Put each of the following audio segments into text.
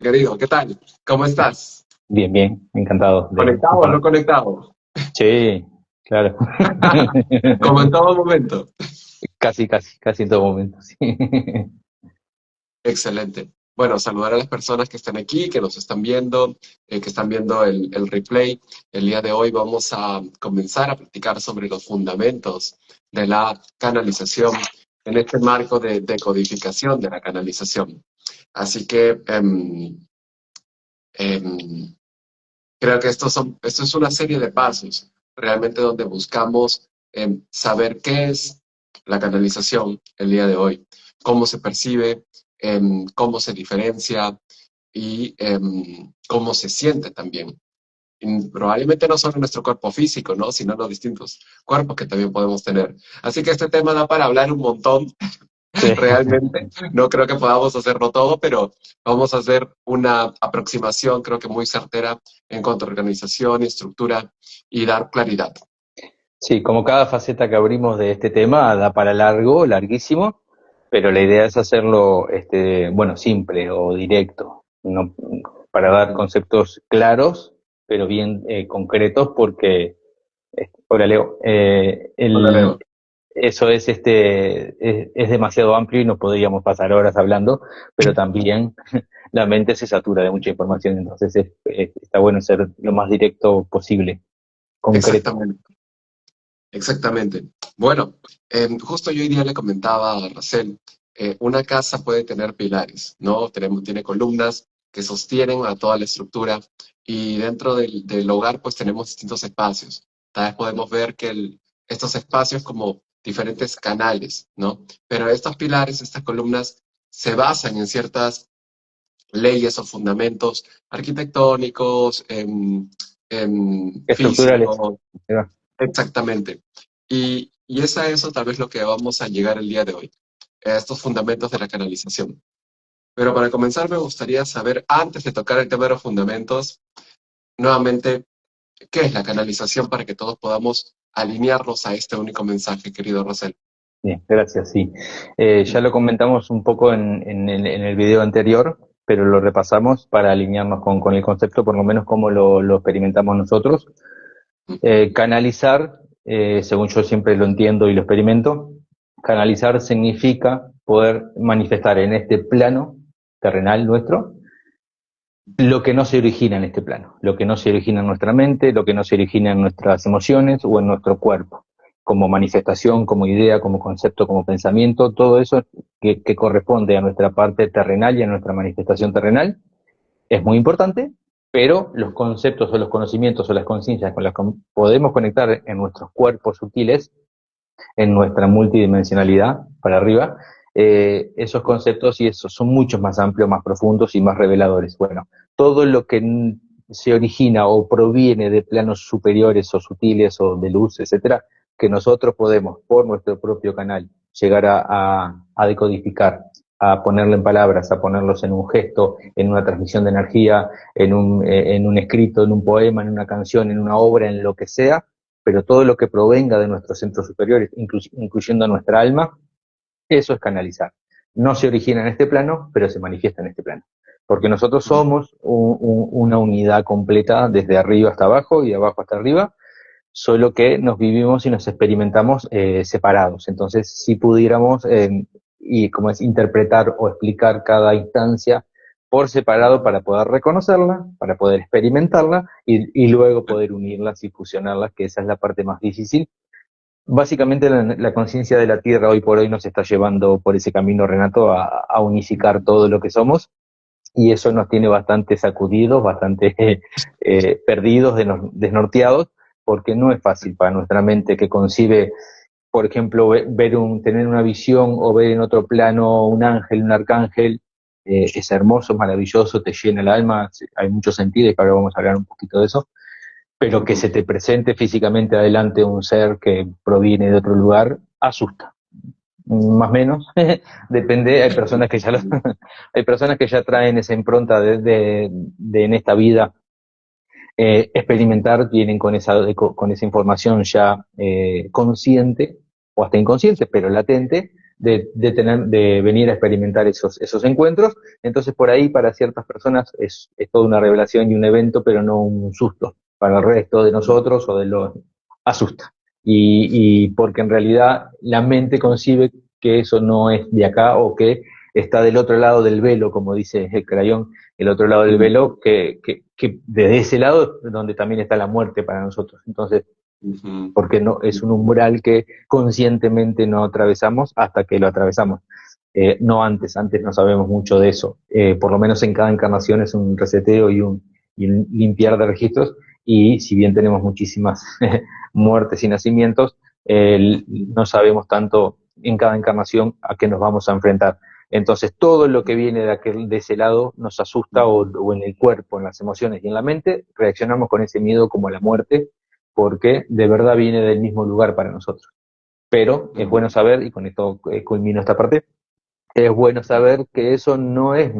Querido, ¿qué tal? ¿Cómo estás? Bien, bien, encantado de ¿Conectado o no compartir. conectado? Sí, claro. Como en todo momento. Casi, casi, casi en todo momento, sí. Excelente. Bueno, saludar a las personas que están aquí, que nos están viendo, que están viendo el replay. El día de hoy vamos a comenzar a platicar sobre los fundamentos de la canalización en este marco de codificación de la canalización. Así que em, creo que esto es una serie de pasos, realmente donde buscamos saber qué es la canalización el día de hoy, cómo se percibe, cómo se diferencia y cómo se siente también. Y probablemente no solo nuestro cuerpo físico, ¿no? Sino los distintos cuerpos que también podemos tener. Así que este tema da para hablar un montón. Sí, Realmente no creo que podamos hacerlo todo, pero vamos a hacer una aproximación, creo que muy certera en cuanto a organización, estructura y dar claridad. sí, como cada faceta que abrimos de este tema da para largo, larguísimo, pero la idea es hacerlo, bueno, simple o directo, no, para dar conceptos claros, pero bien concretos, porque, hola Leo, Hola, Leo. eso es demasiado amplio y nos podríamos pasar horas hablando, pero también la mente se satura de mucha información, entonces está bueno ser lo más directo posible, concreto. Exactamente, exactamente. Bueno, justo yo hoy día le comentaba a Racel, una casa puede tener pilares, ¿no? Tiene columnas que sostienen a toda la estructura y dentro del hogar pues tenemos distintos espacios. Tal vez podemos ver que estos espacios como diferentes canales, ¿no? Pero estos pilares, estas columnas se basan en ciertas leyes o fundamentos arquitectónicos, Estructurales. físicos. Exactamente. Y es a eso tal vez lo que vamos a llegar el día de hoy, a estos fundamentos de la canalización. Pero para comenzar me gustaría saber, antes de tocar el tema de los fundamentos, nuevamente, ¿qué es la canalización para que todos podamos alinearnos a este único mensaje, querido Rosel? Bien, gracias, sí. Ya lo comentamos un poco en el video anterior, pero lo repasamos para alinearnos con el concepto, por lo menos como lo experimentamos nosotros. Canalizar, según yo siempre lo entiendo y lo experimento, canalizar significa poder manifestar en este plano terrenal nuestro lo que no se origina en este plano, lo que no se origina en nuestra mente, lo que no se origina en nuestras emociones o en nuestro cuerpo, como manifestación, como idea, como concepto, como pensamiento, todo eso que corresponde a nuestra parte terrenal y a nuestra manifestación terrenal es muy importante, pero los conceptos o los conocimientos o las conciencias con las que podemos conectar en nuestros cuerpos sutiles, en nuestra multidimensionalidad para arriba, esos conceptos y esos son muchos más amplios, más profundos y más reveladores. Bueno, todo lo que se origina o proviene de planos superiores o sutiles o de luz, etcétera, que nosotros podemos por nuestro propio canal llegar a decodificar, a ponerlo en palabras, a ponerlos en un gesto, en una transmisión de energía, en un escrito, en un poema, en una canción, en una obra, en lo que sea, pero todo lo que provenga de nuestros centros superiores, incluyendo nuestra alma, eso es canalizar. No se origina en este plano, pero se manifiesta en este plano. Porque nosotros somos una unidad completa desde arriba hasta abajo y de abajo hasta arriba, solo que nos vivimos y nos experimentamos separados. Entonces, si pudiéramos, y como es interpretar o explicar cada instancia por separado para poder reconocerla, para poder experimentarla y luego poder unirlas y fusionarlas, que esa es la parte más difícil. Básicamente la conciencia de la Tierra hoy por hoy nos está llevando por ese camino, Renato, a unificar todo lo que somos y eso nos tiene bastante sacudidos, bastante perdidos, desnorteados, porque no es fácil para nuestra mente que concibe, por ejemplo, tener una visión o ver en otro plano un ángel, un arcángel, es hermoso, maravilloso, te llena el alma, hay muchos sentidos, que ahora vamos a hablar un poquito de eso, pero que se te presente físicamente adelante un ser que proviene de otro lugar, asusta más o menos, depende, hay personas que ya hay personas que ya traen esa impronta de en esta vida experimentar, vienen con esa información ya consciente, o hasta inconsciente, pero latente, de venir a experimentar esos encuentros. Entonces, por ahí, para ciertas personas es toda una revelación y un evento, pero no un susto. Para el resto de nosotros o de los asusta. Y porque en realidad la mente concibe que eso no es de acá o que está del otro lado del velo, como dice el crayón, el otro lado del Mm, velo, que desde ese lado es donde también está la muerte para nosotros. Entonces, ujú, porque no es un umbral que conscientemente no atravesamos hasta que lo atravesamos. No antes, antes no sabemos mucho de eso. Por lo menos en cada encarnación es un reseteo y un limpiar de registros, y si bien tenemos muchísimas muertes y nacimientos, ujú, no sabemos tanto en cada encarnación a qué nos vamos a enfrentar. Entonces, todo lo que viene de ese lado nos asusta, ujú, o en el cuerpo, en las emociones y en la mente, reaccionamos con ese miedo como a la muerte, porque de verdad viene del mismo lugar para nosotros. Pero es ujú, bueno saber, y con esto culmino esta parte, es bueno saber que eso no es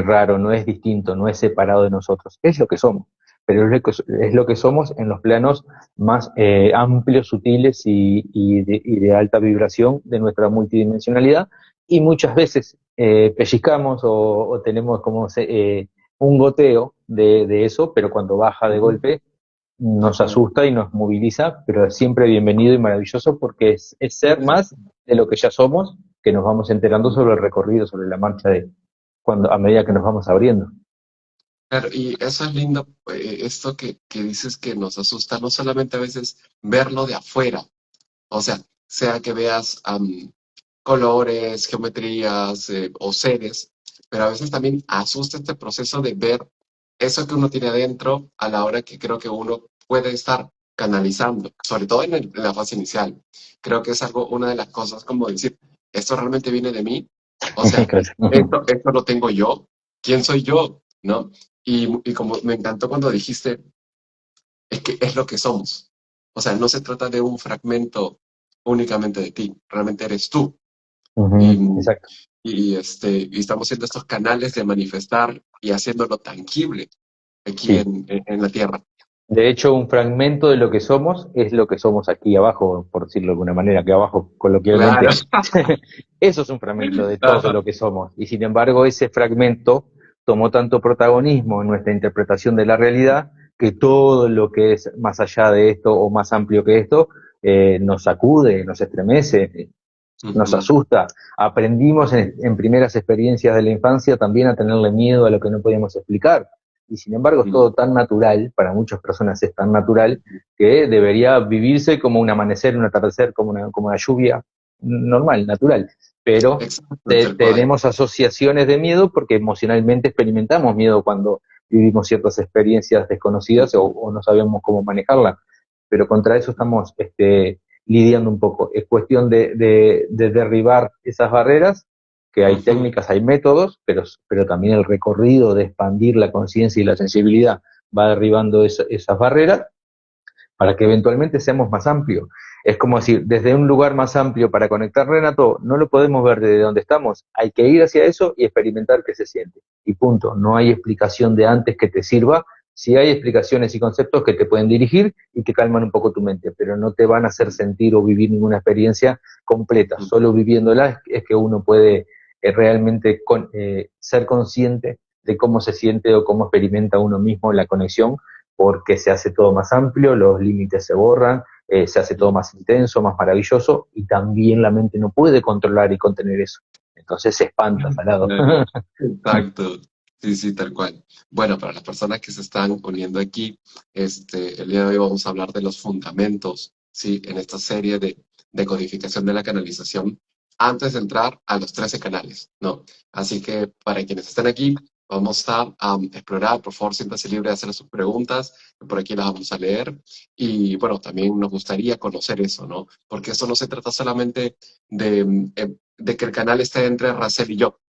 raro, no es distinto, no es separado de nosotros, es lo que somos, pero es lo que somos en los planos más amplios, sutiles y de alta vibración de nuestra multidimensionalidad, y muchas veces pellizcamos o tenemos como un goteo de eso, pero cuando baja de ujú, golpe nos ujú. asusta y nos moviliza, pero es siempre bienvenido y maravilloso, porque es ser más de lo que ya somos, que nos vamos enterando sobre el recorrido, sobre la marcha de cuando a medida que nos vamos abriendo. Claro, y eso es lindo, esto que dices que nos asusta, no solamente a veces verlo de afuera, o sea que veas colores, geometrías o seres, pero a veces también asusta este proceso de ver eso que uno tiene adentro a la hora que creo que uno puede estar canalizando, sobre todo en la fase inicial. Creo que es algo, una de las cosas como decir, esto realmente viene de mí, o sea, esto lo tengo yo, ¿quién soy yo? ¿No? Y como me encantó cuando dijiste, es que es lo que somos. O sea, no se trata de un fragmento únicamente de ti, realmente eres tú. Y, Ujú, exacto. y estamos siendo estos canales de manifestar y haciéndolo tangible aquí Sí. en la Tierra. De hecho, un fragmento de lo que somos es lo que somos aquí abajo, por decirlo de alguna manera, que abajo Claro. coloquialmente. Eso es un fragmento de todo Ajá. lo que somos. Y sin embargo, ese fragmento tomó tanto protagonismo en nuestra interpretación de la realidad, que todo lo que es más allá de esto o más amplio que esto nos sacude, nos estremece, nos Ujú, asusta. Aprendimos en primeras experiencias de la infancia también a tenerle miedo a lo que no podíamos explicar. Y sin embargo es ujú, todo tan natural, para muchas personas es tan natural, que debería vivirse como un amanecer, un atardecer, como una lluvia normal, natural. Pero exacto, tal cual. tenemos asociaciones de miedo porque emocionalmente experimentamos miedo cuando vivimos ciertas experiencias desconocidas, Ujú, o no sabemos cómo manejarla. Pero contra eso estamos lidiando un poco. Es cuestión de derribar esas barreras, que hay ujú, técnicas, hay métodos, pero también el recorrido de expandir la conciencia y la sensibilidad va derribando esas barreras para que eventualmente seamos más amplios. Es como decir, desde un lugar más amplio para conectar, Renato, no lo podemos ver desde donde estamos, hay que ir hacia eso y experimentar qué se siente. Y punto, no hay explicación de antes que te sirva. Sí hay explicaciones y conceptos que te pueden dirigir y que calman un poco tu mente, pero no te van a hacer sentir o vivir ninguna experiencia completa. ujú, Solo viviéndola es que uno puede realmente ser consciente de cómo se siente o cómo experimenta uno mismo la conexión, porque se hace todo más amplio, los límites se borran, se hace todo ujú. más intenso, más maravilloso, y también la mente no puede controlar y contener eso. Entonces se espanta, salado. Claro, exacto. Sí, sí, tal cual. Bueno, para las personas que se están uniendo aquí, el día de hoy vamos a hablar de los fundamentos, ¿sí? En esta serie de codificación de la canalización, antes de entrar a los 13 canales, ¿no? Así que para quienes estén aquí, vamos a explorar, por favor, siéntase libre de hacer sus preguntas, por aquí las vamos a leer. Y bueno, también nos gustaría conocer eso, ¿no? Porque eso no se trata solamente de que el canal esté entre Racel y yo,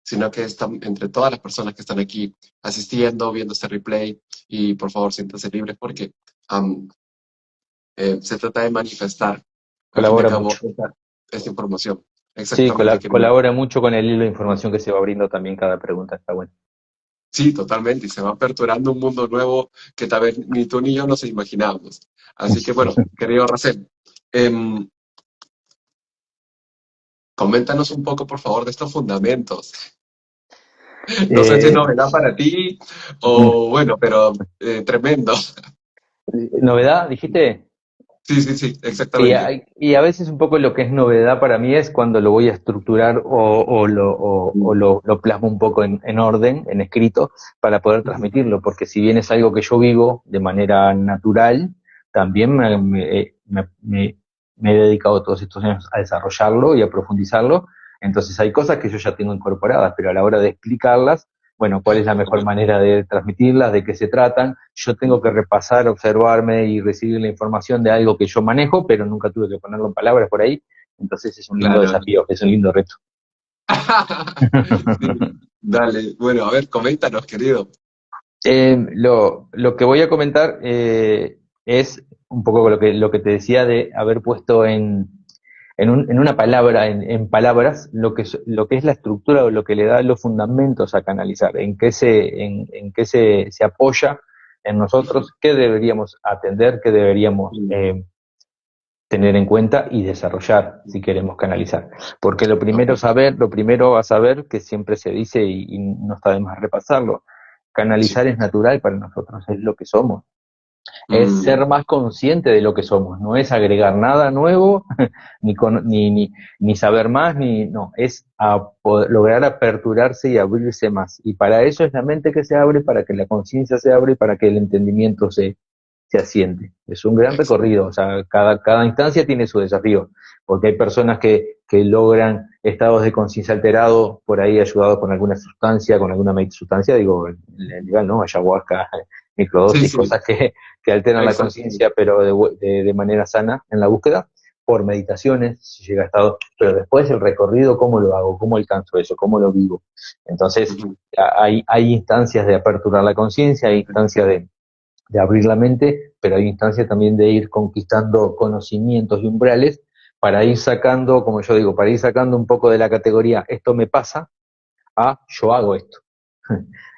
sino que está entre todas las personas que están aquí asistiendo, viendo este replay, y por favor siéntanse libres porque um, se trata de manifestar, al fin y al Colabora cabo, mucho. esta información. Sí, Exactamente, querido. colabora mucho con el hilo de información que se va abriendo también cada pregunta, está bueno. Sí, totalmente, y se va aperturando un mundo nuevo que tal vez ni tú ni yo nos imaginábamos. Así que bueno, querido Racel, em, Coméntanos un poco, por favor, de estos fundamentos. No sé si es Eh, novedad para ti o bueno, pero tremendo. ¿Novedad, dijiste? Sí, sí, sí, Y, exactamente. y a veces un poco lo que es novedad para mí es cuando lo voy a estructurar o lo plasmo un poco en orden, en escrito, para poder Ujú. transmitirlo, porque si bien es algo que yo vivo de manera natural, también me he dedicado todos estos años a desarrollarlo y a profundizarlo, entonces hay cosas que yo ya tengo incorporadas, pero a la hora de explicarlas, bueno, ¿cuál es la mejor manera de transmitirlas? ¿De qué se tratan? Yo tengo que repasar, observarme y recibir la información de algo que yo manejo, pero nunca tuve que ponerlo en palabras por ahí. Entonces es un lindo Claro. desafío, es un lindo reto. Sí. Dale, bueno, a ver, coméntanos, querido. Lo que voy a comentar es un poco lo que te decía de haber puesto en una palabra, en palabras, lo que es la estructura o lo que le da los fundamentos a canalizar, en qué se apoya en nosotros, qué deberíamos atender, qué deberíamos tener en cuenta y desarrollar si queremos canalizar. Porque lo primero a saber, que siempre se dice y no está de más repasarlo, Sí. canalizar es natural para nosotros, es lo que somos. Es Mm, ser más consciente de lo que somos, no es agregar nada nuevo, ni saber más, no, es lograr aperturarse y abrirse más. Y para eso es la mente que se abre, para que la conciencia se abre y para que el entendimiento se asiente. Es un gran ex- recorrido, o sea, cada instancia tiene su desafío, porque hay personas que logran estados de conciencia alterado, por ahí ayudados con alguna sustancia, con alguna sustancia, digo, legal, ¿no? Ayahuasca, sí, microdosis, sí, cosas que alteran la exacto. conciencia, pero de manera sana en la búsqueda, por meditaciones, si llega a estado, pero después el recorrido, ¿cómo lo hago? ¿Cómo alcanzo eso? ¿Cómo lo vivo? Entonces, Ujú. hay instancias de aperturar la conciencia, hay instancias de abrir la mente, pero hay instancia también de ir conquistando conocimientos y umbrales para ir sacando, como yo digo, para ir sacando un poco de la categoría esto me pasa a yo hago esto.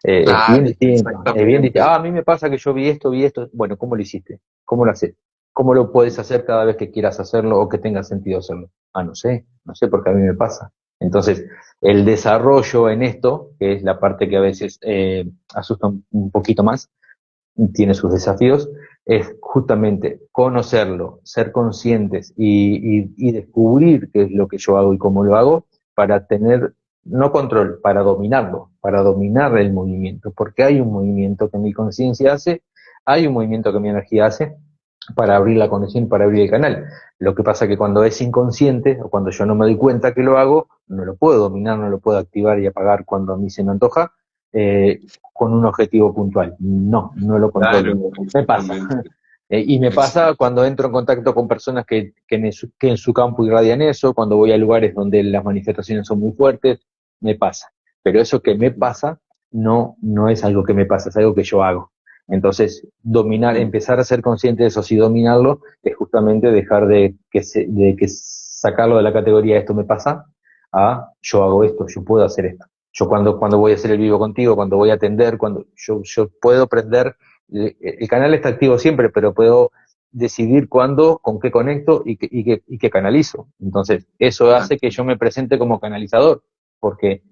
Es bien Claro, distinto, es bien distinto. exactamente. A mí me pasa que yo vi esto. Bueno, ¿cómo lo hiciste? ¿Cómo lo haces? ¿Cómo lo puedes hacer cada vez que quieras hacerlo o que tenga sentido hacerlo? No sé porque a mí me pasa. Entonces, el desarrollo en esto, que es la parte que a veces asusta un poquito más, tiene sus desafíos, es justamente conocerlo, ser conscientes y descubrir qué es lo que yo hago y cómo lo hago para tener, no control, para dominarlo, para dominar el movimiento, porque hay un movimiento que mi conciencia hace, hay un movimiento que mi energía hace para abrir la conexión, para abrir el canal. Lo que pasa que cuando es inconsciente o cuando yo no me doy cuenta que lo hago, no lo puedo dominar, no lo puedo activar y apagar cuando a mí se me antoja, con un objetivo puntual. No lo controlo. Claro, Me pasa. exactamente. Y me pasa Exacto. cuando entro en contacto con personas que en su campo irradian eso, cuando voy a lugares donde las manifestaciones son muy fuertes, me pasa. Pero eso que me pasa no es algo que me pasa, es algo que yo hago. Entonces, Mm, empezar a ser consciente de eso, sí dominarlo, es justamente dejar de que sacarlo de la categoría esto me pasa a yo hago esto, yo puedo hacer esto. Yo cuando voy a hacer el vivo contigo, cuando voy a atender, cuando yo puedo prender, el canal está activo siempre, pero puedo decidir cuándo, con qué conecto y qué canalizo. Entonces, eso hace que exacto. yo me presente como canalizador, porque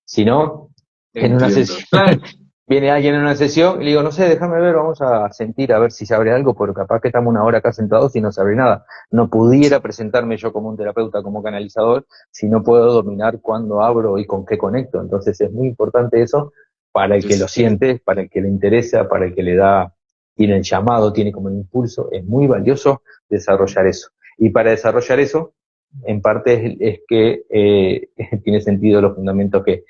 si no, en una Entiendo. sesión, Claro. viene alguien en una sesión y le digo, no sé, déjame ver, vamos a sentir a ver si se abre algo, pero capaz que estamos una hora acá sentados y no se abre nada. No pudiera presentarme yo como un terapeuta, como canalizador, si no puedo dominar cuándo abro y con qué conecto. Entonces es muy importante eso para el que lo Es- siente, para el que le interesa, para el que le da, tiene el llamado, tiene como el impulso. Es muy valioso desarrollar eso. Y para desarrollar eso, en parte es que tiene sentido los fundamentos que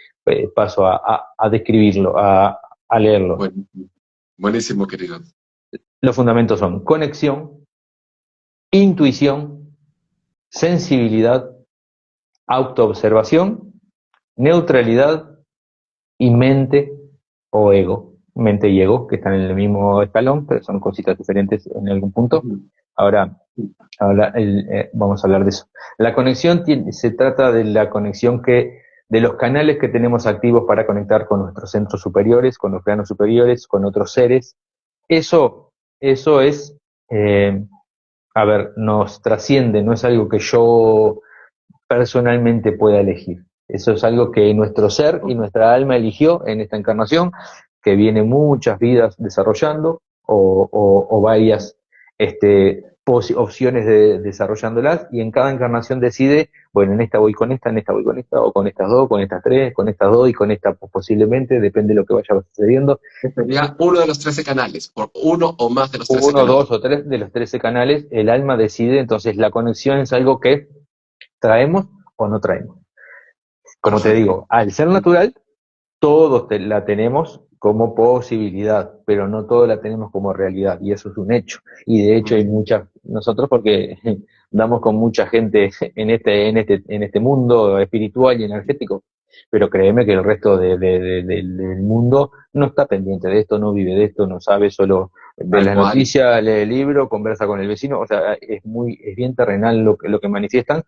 paso a describirlo, a leerlo. Buenísimo, buenísimo, querido. Los fundamentos son conexión, intuición, sensibilidad, autoobservación, neutralidad y mente o ego. Mente y ego, que están en el mismo escalón, pero son cositas diferentes en algún punto. Ujú. Ahora, vamos a hablar de eso. La conexión se trata de la conexión de los canales que tenemos activos para conectar con nuestros centros superiores, con los planos superiores, con otros seres. Eso es, a ver, nos trasciende, no es algo que yo personalmente pueda elegir. Eso es algo que nuestro ser y nuestra alma eligió en esta encarnación, que viene muchas vidas desarrollando o varias opciones desarrollándolas, y en cada encarnación decide, bueno, en esta voy con esta, en esta voy con esta, o con estas dos, con estas tres, con estas dos y con esta posiblemente, depende de lo que vaya sucediendo. Sería uno de los 13 canales, por uno o más de los 13 Uno, canales. dos o tres de los 13 canales, el alma decide, entonces la conexión es algo que traemos o no traemos. Como te Perfecto. digo, al ser natural, todos la tenemos como posibilidad, pero no todos la tenemos como realidad, y eso es un hecho. Y de hecho hay muchas, nosotros porque damos con mucha gente en este mundo espiritual y energético, pero créeme que el resto del mundo no está pendiente de esto, no vive de esto, no sabe, solo ve Tal las cual. noticias, lee el libro, conversa con el vecino, o sea, es bien terrenal lo que manifiestan,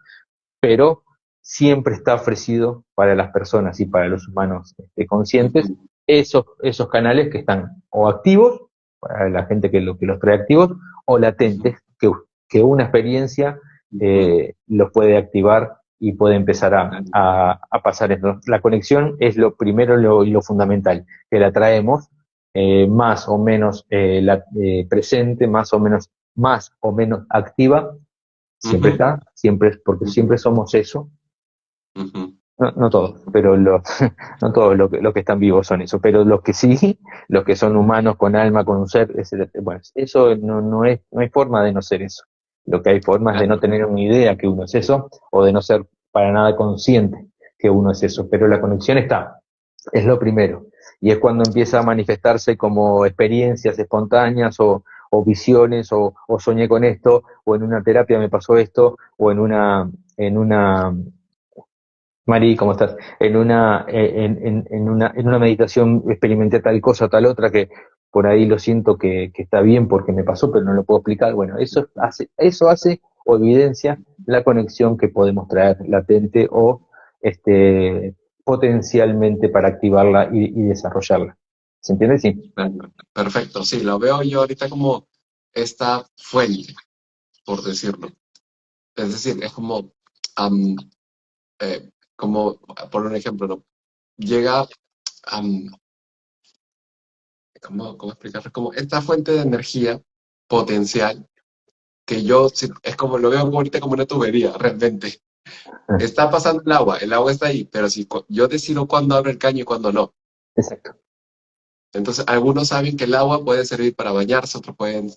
pero siempre está ofrecido para las personas y para los humanos conscientes Ujú, esos canales que están o activos, para la gente que los trae activos, o ujú, latentes, que una experiencia ujú. los puede activar y puede empezar a pasar esto. La conexión es lo primero y lo fundamental, que la traemos más o menos presente, más o menos activa. Siempre Ujú, está, siempre es porque ujú, siempre somos eso. ujú. No, no todos, pero no todos los que están vivos son eso, pero los que sí, los que son humanos con alma, con un ser, bueno, eso no hay forma de no ser eso. Lo que hay forma es de no Claro. tener una idea que uno es eso, o de no ser para nada consciente que uno es eso, pero la conexión está, es lo primero, y es cuando empieza a manifestarse como experiencias espontáneas o visiones, o soñé con esto, o en una terapia me pasó esto, o en una Mari, ¿cómo estás? En una meditación experimenté tal cosa, tal otra, que por ahí lo siento que está bien porque me pasó, pero no lo puedo explicar. Bueno, eso hace o evidencia la conexión que podemos traer latente o potencialmente para activarla y desarrollarla. ¿Se entiende? Sí. Perfecto, sí, lo veo yo ahorita como esta fuente, por decirlo. Es decir, es am, como, por un ejemplo, ¿no? Llega, am, ¿cómo explicarlo? Como esta fuente de energía potencial que yo, es como, lo veo como ahorita como una tubería, realmente. Ah, Está pasando el agua está ahí, pero si yo decido cuándo abre el caño y cuándo no. exacto. Entonces, algunos saben que el agua puede servir para bañarse, otros pueden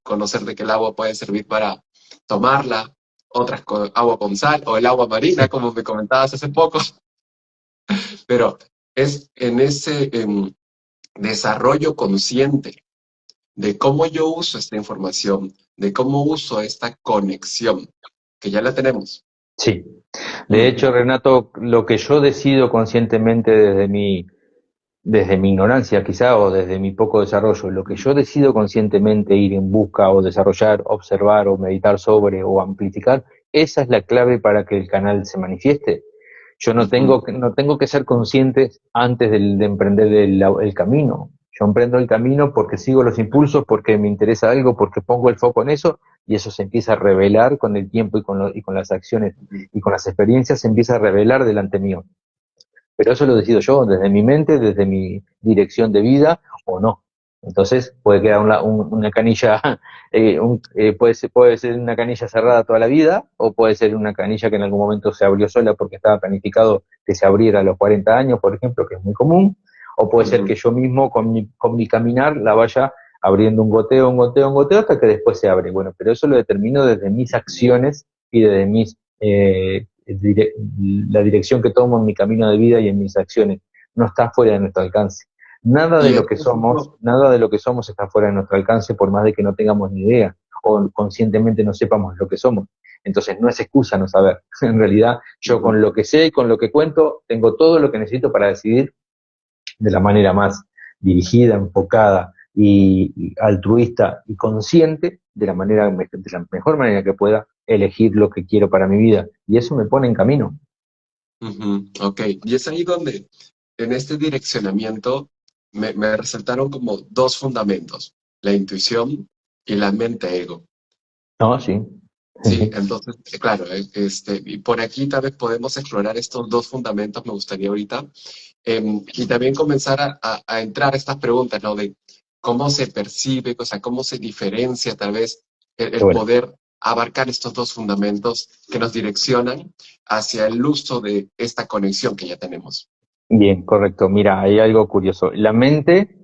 conocer de que el agua puede servir para tomarla, otras con agua con sal o el agua marina, como me comentabas hace poco. Pero es en ese desarrollo consciente de cómo yo uso esta información, de cómo uso esta conexión, que ya la tenemos. Sí. De Mm, hecho, Renato, lo que yo decido conscientemente desde mi ignorancia quizá o desde mi poco desarrollo, lo que yo decido conscientemente ir en busca o desarrollar, observar o meditar sobre o amplificar, esa es la clave para que el canal se manifieste. Yo ujú, no tengo que ser consciente antes de emprender el camino. Yo emprendo el camino porque sigo los impulsos, porque me interesa algo, porque pongo el foco en eso, y eso se empieza a revelar con el tiempo y con las acciones ujú. y con las experiencias, se empieza a revelar delante mío. Pero eso lo decido yo, desde mi mente, desde mi dirección de vida o no. Entonces puede quedar una canilla, puede ser una canilla cerrada toda la vida, o puede ser una canilla que en algún momento se abrió sola porque estaba planificado que se abriera a los 40 años, por ejemplo, que es muy común, o puede ser que Ujú. yo mismo con mi caminar la vaya abriendo un goteo, un goteo, un goteo, hasta que después se abre. Bueno, pero eso lo determino desde mis acciones y desde la dirección que tomo en mi camino de vida y en mis acciones. No está fuera de nuestro alcance. Nada de Y lo que somos, nada de lo que somos está fuera de nuestro alcance, por más de que no tengamos ni idea o conscientemente no sepamos lo que somos. Entonces no es excusa no saber. En realidad, yo con ujú, lo que sé y con lo que cuento, tengo todo lo que necesito para decidir de la manera más dirigida, enfocada y altruista y consciente, de la mejor manera que pueda, elegir lo que quiero para mi vida. Y eso me pone en camino. ujú, ok, y es ahí donde en este direccionamiento me resaltaron como dos fundamentos, la intuición y la mente ego. No, sí. Sí, entonces, claro, y por aquí tal vez podemos explorar estos dos fundamentos, me gustaría ahorita, y también comenzar a entrar a estas preguntas, ¿no? De cómo se percibe, o sea, cómo se diferencia tal vez Qué el bueno. poder abarcar estos dos fundamentos que nos direccionan hacia el uso de esta conexión que ya tenemos. Bien, correcto. Mira, hay algo curioso. La mente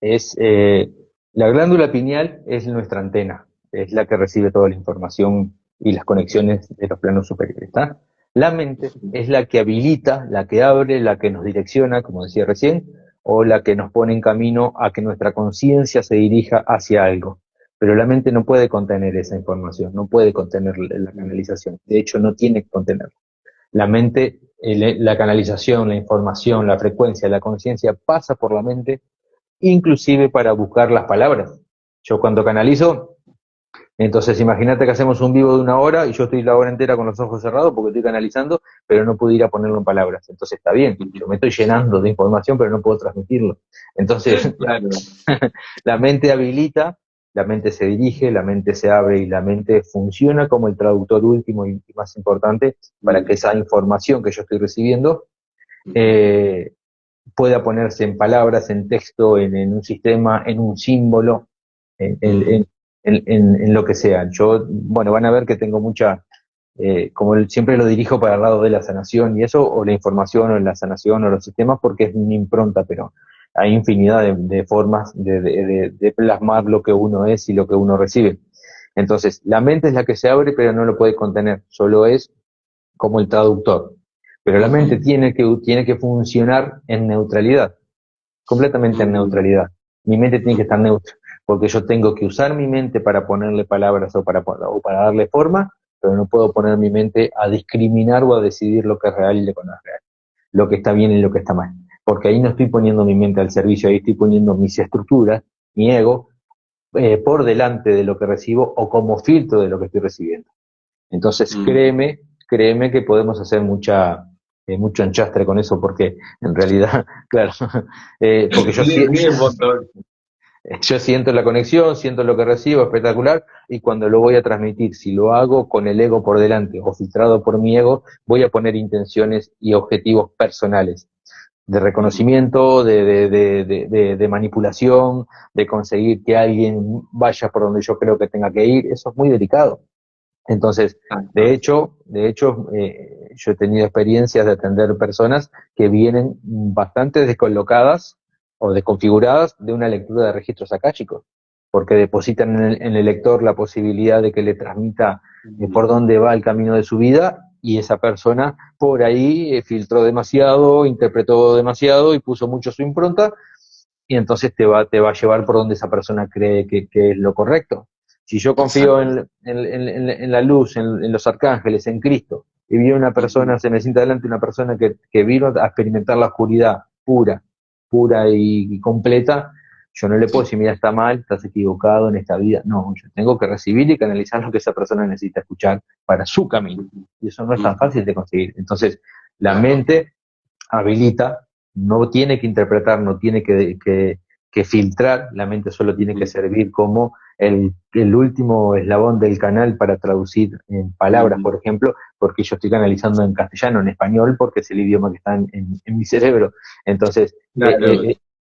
es, la glándula pineal es nuestra antena, es la que recibe toda la información y las conexiones de los planos superiores, ¿está? La mente es la que habilita, la que abre, la que nos direcciona, como decía recién, o la que nos pone en camino a que nuestra conciencia se dirija hacia algo. Pero la mente no puede contener esa información, no puede contener la canalización. De hecho, no tiene que contenerla. La mente, la canalización, la información, la frecuencia, la conciencia pasa por la mente, inclusive para buscar las palabras. Yo cuando canalizo, entonces imagínate que hacemos un vivo de 1 hora y yo estoy la hora entera con los ojos cerrados porque estoy canalizando, pero no puedo ir a ponerlo en palabras. Entonces está bien, yo me estoy llenando de información, pero no puedo transmitirlo. Entonces Claro. la mente habilita, la mente se dirige, la mente se abre y la mente funciona como el traductor último y más importante para que esa información que yo estoy recibiendo eh, pueda ponerse en palabras, en texto, en un sistema, en un símbolo, en, en, en lo que sea. Yo, bueno, van a ver que tengo mucha, siempre lo dirijo para el lado de la sanación y eso, o la información, o la sanación, o los sistemas, porque es mi impronta, pero hay infinidad de formas de plasmar lo que uno es y lo que uno recibe. Entonces, la mente es la que se abre, pero no lo puede contener, solo es como el traductor. Pero la mente tiene que funcionar en neutralidad, completamente en neutralidad. Mi mente tiene que estar neutra, porque yo tengo que usar mi mente para ponerle palabras o para darle forma, pero no puedo poner mi mente a discriminar o a decidir lo que es real y lo que no es real, lo que está bien y lo que está mal. Porque ahí no estoy poniendo mi mente al servicio, ahí estoy poniendo mis estructuras, mi ego, por delante de lo que recibo o como filtro de lo que estoy recibiendo. Entonces, créeme que podemos hacer mucho enchastre con eso, porque en realidad, claro, porque Sí, un montón. yo siento la conexión, siento lo que recibo, espectacular, y cuando lo voy a transmitir, si lo hago con el ego por delante o filtrado por mi ego, voy a poner intenciones y objetivos personales de reconocimiento, de manipulación, de conseguir que alguien vaya por donde yo creo que tenga que ir. Eso es muy delicado. Entonces, yo he tenido experiencias de atender personas que vienen bastante descolocadas o desconfiguradas de una lectura de registros akáshicos, porque depositan en el lector la posibilidad de que le transmita por dónde va el camino de su vida, y esa persona por ahí filtró demasiado, interpretó demasiado y puso mucho su impronta, y entonces te va a llevar por donde esa persona cree que es lo correcto. Si yo confío Exacto. en la luz, en los arcángeles, en Cristo, y vi una persona, se me sienta delante una persona que vino a experimentar la oscuridad pura, pura y completa, yo no le puedo Sí. decir, mira, está mal, estás equivocado en esta vida. No, yo tengo que recibir y canalizar lo que esa persona necesita escuchar para su camino. Y eso no es tan fácil de conseguir. Entonces, la Claro. mente habilita, no tiene que interpretar, no tiene que filtrar, la mente solo tiene que servir como el último eslabón del canal para traducir en palabras, por ejemplo, porque yo estoy canalizando en castellano, en español, porque es el idioma que está en mi cerebro. Entonces, Claro.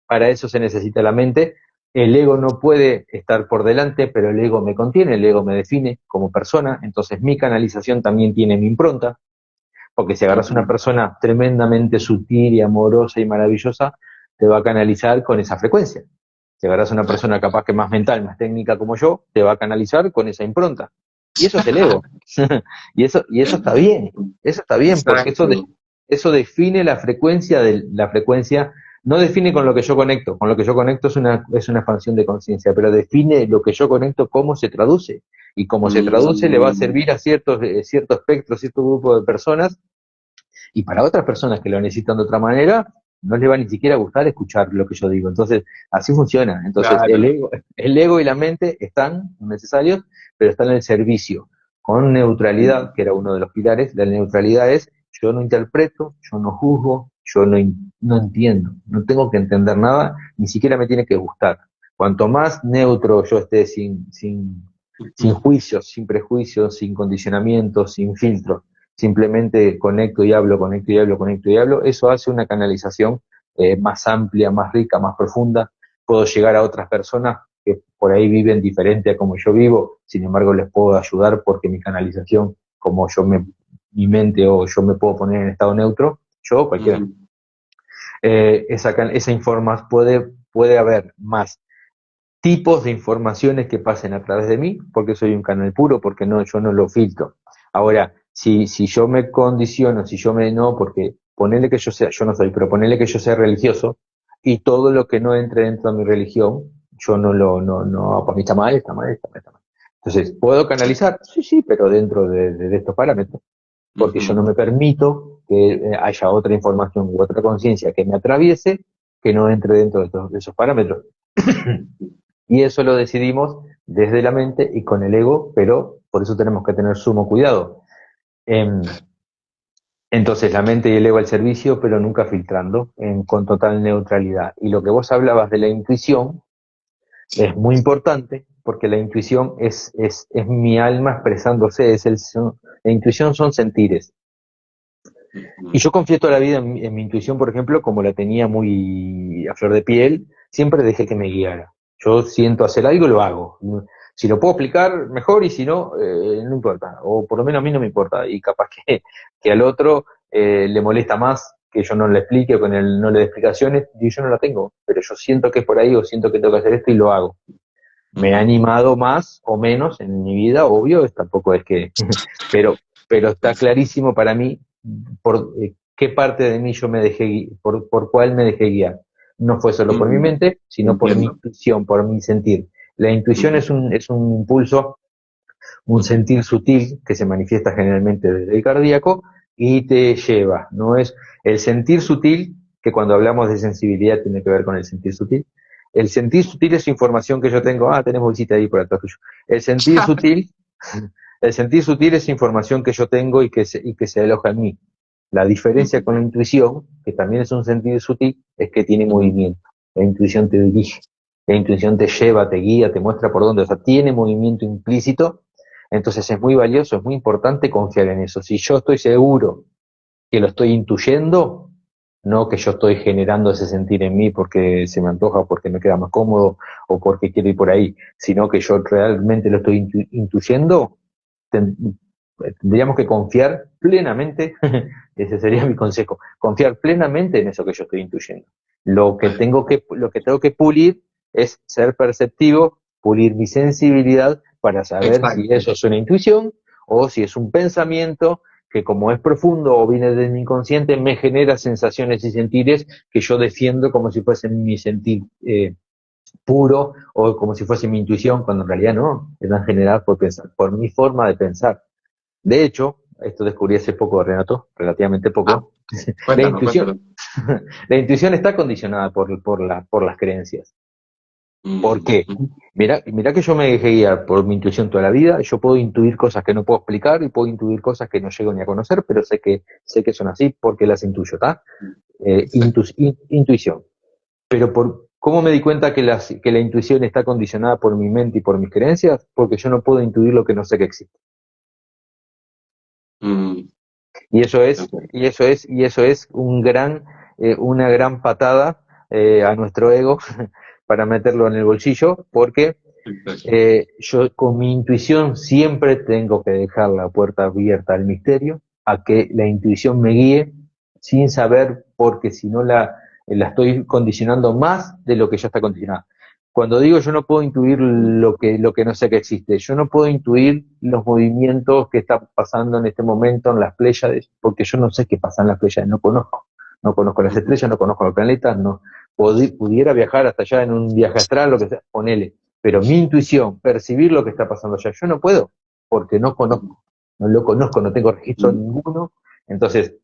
para eso se necesita la mente. El ego no puede estar por delante, pero el ego me contiene, el ego me define como persona, entonces mi canalización también tiene mi impronta, porque si agarras una persona tremendamente sutil y amorosa y maravillosa, te va a canalizar con esa frecuencia. Si agarras una Claro. persona capaz que más mental, más técnica como yo, te va a canalizar con esa impronta. Y eso es el ego. Y eso está bien, porque Exacto. eso define la frecuencia, no define con lo que yo conecto, con lo que yo conecto es una expansión de conciencia, pero define lo que yo conecto, cómo se traduce. Y cómo se traduce le va a servir a cierto espectro, cierto grupo de personas, y para otras personas que lo necesitan de otra manera, no les va ni siquiera a gustar escuchar lo que yo digo. Entonces, así funciona. Entonces, Claro. el ego y la mente están necesarios, pero están en el servicio, con neutralidad, que era uno de los pilares. La neutralidad es, yo no interpreto, yo no juzgo, no entiendo, no tengo que entender nada, ni siquiera me tiene que gustar. Cuanto más neutro yo esté sin Ujú. juicios, sin prejuicios, sin condicionamientos, sin filtros. Simplemente conecto y hablo, conecto y hablo, conecto y hablo. Eso hace una canalización más amplia, más rica, más profunda. Puedo llegar a otras personas que por ahí viven diferente a como yo vivo, sin embargo les puedo ayudar porque mi canalización, como mi mente o yo me puedo poner en estado neutro, yo cualquiera. Ujú. Esa información puede haber más tipos de informaciones que pasen a través de mí, porque soy un canal puro, porque no, yo no lo filtro. Ahora, si yo me condiciono, si yo me no, porque ponele que yo sea, yo no soy, pero ponele que yo sea religioso, y todo lo que no entre dentro de mi religión, yo no, para mí está mal, está mal, está mal, está mal. Entonces, ¿puedo canalizar? Sí, sí, pero dentro de estos parámetros, porque yo no Ujú. me permito que haya otra información u otra conciencia que me atraviese que no entre dentro de esos parámetros. Y eso lo decidimos desde la mente y con el ego, pero por eso tenemos que tener sumo cuidado. Em, entonces, la mente y el ego al servicio, pero nunca filtrando, con total neutralidad. Y lo que vos hablabas de la intuición es muy importante, porque la intuición es mi alma expresándose, la intuición son sentires. Y Ujú. yo confío toda la vida en mi intuición, por ejemplo, como la tenía muy a flor de piel, siempre dejé que me guiara. Yo siento hacer algo, lo hago. Si lo puedo explicar, mejor, y si no, no importa. O por lo menos a mí no me importa. Y capaz que al otro le molesta más que yo no le explique o que no le dé explicaciones, y yo no la tengo. Pero yo siento que es por ahí o siento que tengo que hacer esto y lo hago. Me ha Ujú. animado más o menos en mi vida, obvio, tampoco es que, pero, pero está clarísimo para mí por qué parte de mí yo me dejé, por cuál me dejé guiar. No fue solo por mi Mm, mente, sino por mi entiendo. intuición, por mi sentir. La intuición Ujú. es un impulso, un Ujú. sentir sutil que se manifiesta generalmente desde el cardíaco y te lleva, no es el sentir sutil, que cuando hablamos de sensibilidad tiene que ver con el sentir sutil. El sentir sutil es información que yo tengo, tenemos visita ahí por atrás tuyo. El sentir sutil, el sentir sutil es información que yo tengo y que se aloja en mí. La diferencia Ujú. con la intuición, que también es un sentir sutil, es que tiene Ujú. movimiento. La intuición te dirige, la intuición te lleva, te guía, te muestra por dónde, o sea, tiene movimiento implícito. Entonces es muy valioso, es muy importante confiar en eso. Si yo estoy seguro que lo estoy intuyendo, no que yo estoy generando ese sentir en mí porque se me antoja o porque me queda más cómodo o porque quiero ir por ahí, sino que yo realmente lo estoy intuyendo, ten- tendríamos que confiar plenamente, ese sería mi consejo, confiar plenamente en eso que yo estoy intuyendo. Lo que tengo que pulir es ser perceptivo, pulir mi sensibilidad para saber si Exacto. eso es una intuición o si es un pensamiento que como es profundo o viene de mi inconsciente, me genera sensaciones y sentires que yo defiendo como si fuesen mi sentir puro o como si fuese mi intuición, cuando en realidad no, están generadas por pensar, por mi forma de pensar. De hecho, esto descubrí hace poco, Renato, relativamente Ah, poco, la cuéntame, intuición, cuéntame. la intuición está condicionada por las creencias. ¿Por Mm, qué? ujú. Mira que yo me dejé guiar por mi intuición toda la vida, yo puedo intuir cosas que no puedo explicar y puedo intuir cosas que no llego ni a conocer, pero sé que son así porque las intuyo, ¿está? Sí. Intuición. Pero ¿cómo me di cuenta que la intuición está condicionada por mi mente y por mis creencias? Porque yo no puedo intuir lo que no sé que existe. Mm, ok. Y eso es una gran patada a nuestro ego para meterlo en el bolsillo, porque Exacto. yo con mi intuición siempre tengo que dejar la puerta abierta al misterio, a que la intuición me guíe sin saber, porque si no la estoy condicionando más de lo que ya está condicionada. Cuando digo yo no puedo intuir lo que no sé que existe, yo no puedo intuir los movimientos que están pasando en este momento en las Pléyades, porque yo no sé qué pasa en las Pléyades, no conozco. No conozco las Ujú. estrellas, no conozco los planetas, no pudiera viajar hasta allá en un viaje astral, lo que sea, ponele, pero mi intuición, percibir lo que está pasando allá, yo no puedo, porque no conozco, no lo conozco, no tengo registro Ujú. ninguno. Entonces,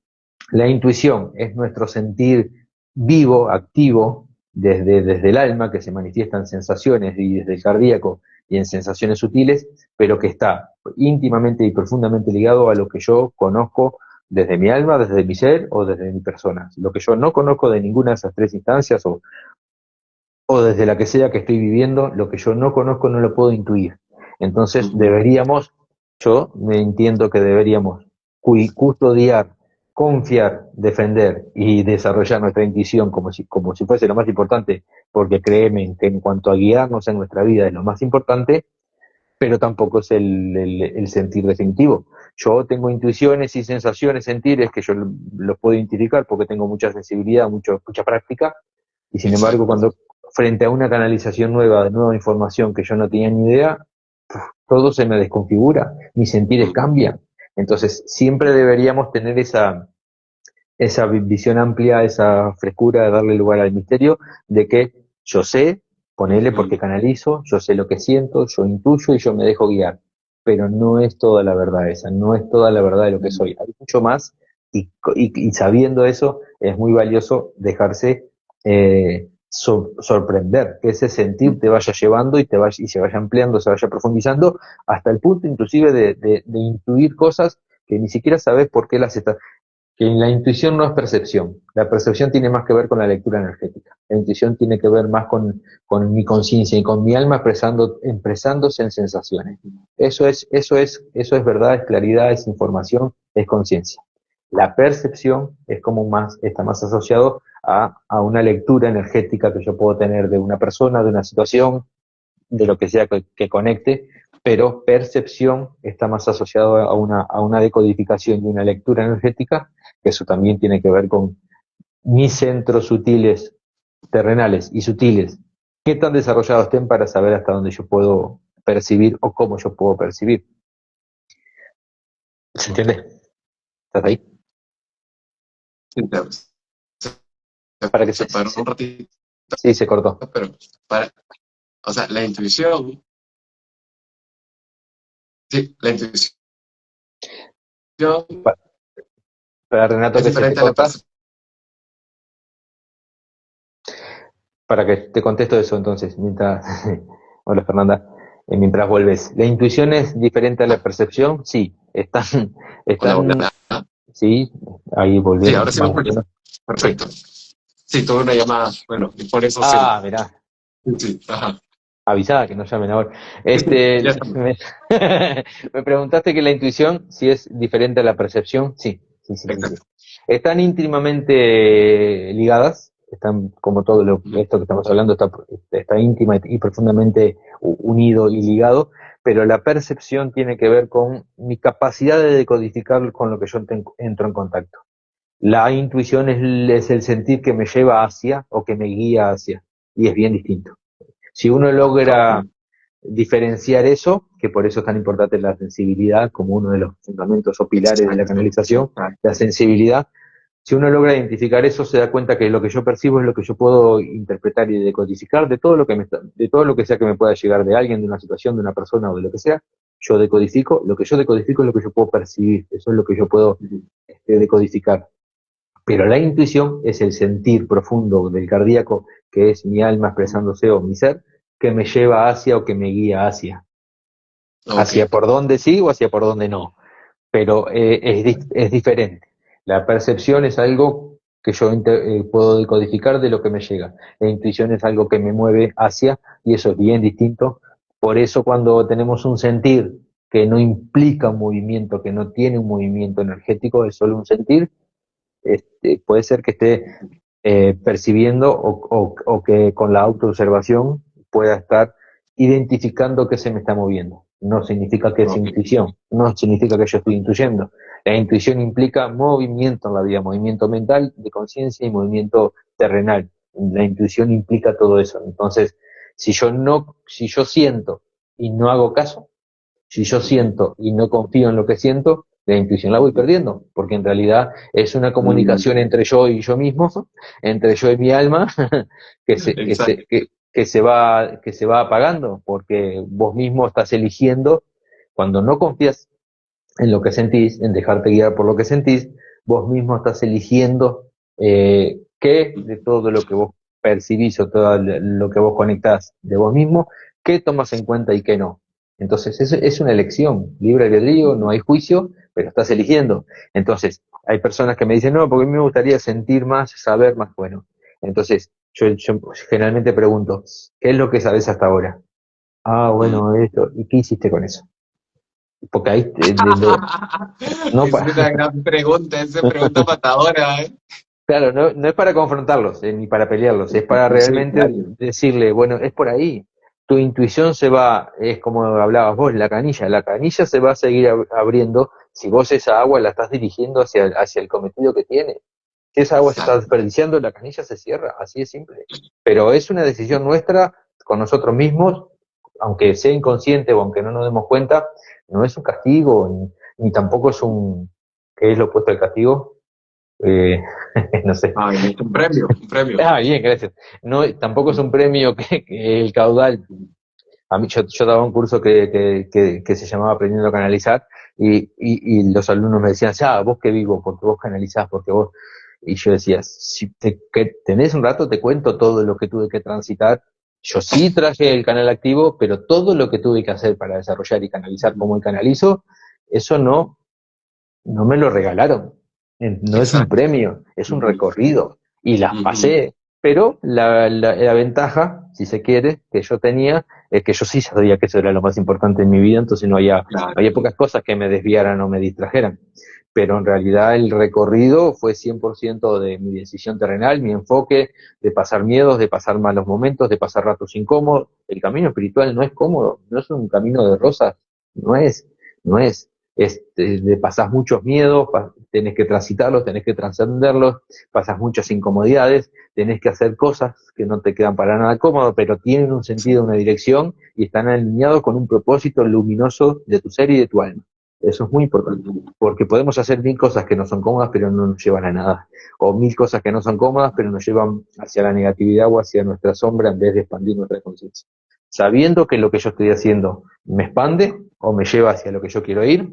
la intuición es nuestro sentir vivo, activo, desde el alma, que se manifiesta en sensaciones y desde el cardíaco y en sensaciones sutiles, pero que está íntimamente y profundamente ligado a lo que yo conozco desde mi alma, desde mi ser o desde mi persona. Lo que yo no conozco de ninguna de esas tres instancias o desde la que sea que estoy viviendo, lo que yo no conozco no lo puedo intuir. Entonces Ujú. yo me entiendo que deberíamos custodiar, confiar, defender y desarrollar nuestra intuición como si fuese lo más importante, porque créeme que en cuanto a guiarnos en nuestra vida es lo más importante, pero tampoco es el sentir definitivo. Yo tengo intuiciones y sensaciones, sentires que yo los puedo identificar porque tengo mucha sensibilidad, mucha práctica, y sin embargo, Exacto. cuando frente a una canalización nueva, de nueva información que yo no tenía ni idea, todo se me desconfigura, mis sentires Ujú. cambian. Entonces, siempre deberíamos tener esa visión amplia, esa frescura de darle lugar al misterio de que yo sé, ponele Ujú. porque canalizo, yo sé lo que siento, yo intuyo y yo me dejo guiar. Pero no es toda la verdad esa, no es toda la verdad de lo que soy. Hay mucho más y sabiendo eso es muy valioso dejarse sorprender, que ese sentir te vaya llevando y se vaya ampliando, se vaya profundizando hasta el punto inclusive de intuir cosas que ni siquiera sabes por qué las estás, que la intuición no es percepción. La percepción tiene más que ver con la lectura energética. La intuición tiene que ver más con mi conciencia y con mi alma expresándose en sensaciones. Eso es verdad, es claridad, es información, es conciencia. La percepción es como está más asociado a una lectura energética que yo puedo tener de una persona, de una situación, de lo que sea que conecte, pero percepción está más asociado a una decodificación y una lectura energética, que eso también tiene que ver con mis centros sutiles, terrenales y sutiles, qué tan desarrollados estén para saber hasta dónde yo puedo percibir o cómo yo puedo percibir. ¿Se Ok. entiende? ¿Estás ahí? Entonces, Para que se paró un ratito, sí, se cortó. pero para, o sea, la intuición, sí, la intuición Pa- Para Renato es que se te diferente a la corta, percepción. para que te contesto eso entonces, mientras, hola Fernanda, mientras vuelves. ¿La intuición es diferente a la percepción? Sí, Hola, están, hola. sí, ahí Sí, volvemos, ahora sí me vamos escuchas. volviendo. Sí. Perfecto. Sí, tuve una llamada, bueno, y por eso sí. Ah, mirá, Sí, ajá. avisada que no llamen ahora. Ya está. Me preguntaste que la intuición, si es diferente a la percepción, sí, sí, sí, sí, sí. Exacto. Están íntimamente ligadas, están como todo Ujú. esto que estamos hablando está íntima y profundamente unido y ligado, pero la percepción tiene que ver con mi capacidad de decodificar con lo que yo entro en contacto. La intuición es el sentir que me lleva hacia o que me guía hacia, y es bien distinto. Si uno Ok. logra diferenciar eso, que por eso es tan importante la sensibilidad como uno de los fundamentos o pilares de la Exacto. canalización, la Exacto. sensibilidad, si uno logra identificar eso, se da cuenta que lo que yo percibo es lo que yo puedo interpretar y decodificar de todo lo de todo lo que sea que me pueda llegar de alguien, de una situación, de una persona o de lo que sea. Yo decodifico, lo que yo decodifico es lo que yo puedo percibir, eso es lo que yo puedo Ujú. decodificar. Pero la intuición es el sentir profundo del cardíaco, que es mi alma expresándose o mi ser, que me lleva hacia o que me guía Ok. hacia por dónde sí o hacia por dónde no. Pero es diferente. La percepción es algo que yo puedo decodificar de lo que me llega. La intuición es algo que me mueve hacia, y eso es bien distinto. Por eso cuando tenemos un sentir que no implica un movimiento, que no tiene un movimiento energético, es solo un sentir, puede ser que esté percibiendo o que con la autoobservación pueda estar identificando qué se me está moviendo. No significa que es Ok. intuición, no significa que yo estoy intuyendo. La intuición implica movimiento en la vida, movimiento mental, de conciencia y movimiento terrenal. La intuición implica todo eso. Entonces, si yo siento y no hago caso, si yo Ujú. siento y no confío en lo que siento, la intuición la voy perdiendo, porque en realidad es una Mm. comunicación entre yo y yo mismo, entre yo y mi alma, Exacto. que se va apagando, porque vos mismo estás eligiendo, cuando no confías en lo que sentís, en dejarte guiar por lo que sentís, vos mismo estás eligiendo qué de todo lo que vos percibís o todo lo que vos conectás de vos mismo, qué tomas en cuenta y qué no. Entonces, es una elección, libre albedrío, no hay juicio, pero estás eligiendo. Entonces, hay personas que me dicen, no, porque a mí me gustaría sentir más, saber más. Bueno, entonces, yo generalmente pregunto, ¿qué es lo que sabes hasta ahora? Ah, Mm. bueno, esto. ¿Y qué hiciste con eso? Porque ahí, no, Es una gran pregunta, esa pregunta matadora, ¿eh? claro, no, no es para confrontarlos, ni para pelearlos, es para Sí, realmente claro. decirle, bueno, es por ahí. Tu intuición se va, es como hablabas vos, la canilla se va a seguir abriendo si vos esa agua la estás dirigiendo hacia el cometido que tiene. Si esa agua se está Exacto. desperdiciando, la canilla se cierra, así de simple. Pero es una decisión nuestra con nosotros mismos, aunque sea inconsciente o aunque no nos demos cuenta, no es un castigo, ni tampoco es un, ¿qué es lo opuesto al castigo? Eh, no sé. Ay, es un premio, un premio. Ah, bien, gracias. No, tampoco es un premio que el caudal. A mí, yo daba un curso que se llamaba Aprendiendo a Canalizar y los alumnos me decían, vos qué vivo, porque vos canalizás, porque vos... Y yo decía, si que tenés un rato, te cuento todo lo que tuve que transitar. Yo sí traje el canal activo, pero todo lo que tuve que hacer para desarrollar y canalizar como el canalizo, eso no me lo regalaron. No es un Exacto. premio, es un Ujú, recorrido. Y las ujú. pasé. Pero la ventaja, si se quiere, que yo tenía, es que yo sí sabía que eso era lo más importante en mi vida, entonces no había Claro. pocas cosas que me desviaran o me distrajeran. Pero en realidad el recorrido fue 100% de mi decisión terrenal, mi enfoque, de pasar miedos, de pasar malos momentos, de pasar ratos incómodos. El camino espiritual no es cómodo, no es un camino de rosas, no es, no es de pasas muchos miedos, tenés que transitarlos, tenés que trascenderlos, pasas muchas incomodidades, tenés que hacer cosas que no te quedan para nada cómodas, pero tienen un sentido, una dirección y están alineados con un propósito luminoso de tu ser y de tu alma. Eso es muy importante, Ujú. porque podemos hacer mil cosas que no son cómodas, pero no nos llevan a nada, o mil cosas que no son cómodas, pero nos llevan hacia la negatividad o hacia nuestra sombra en vez de expandir nuestra conciencia. Sabiendo que lo que yo estoy haciendo me expande o me lleva hacia lo que yo quiero ir,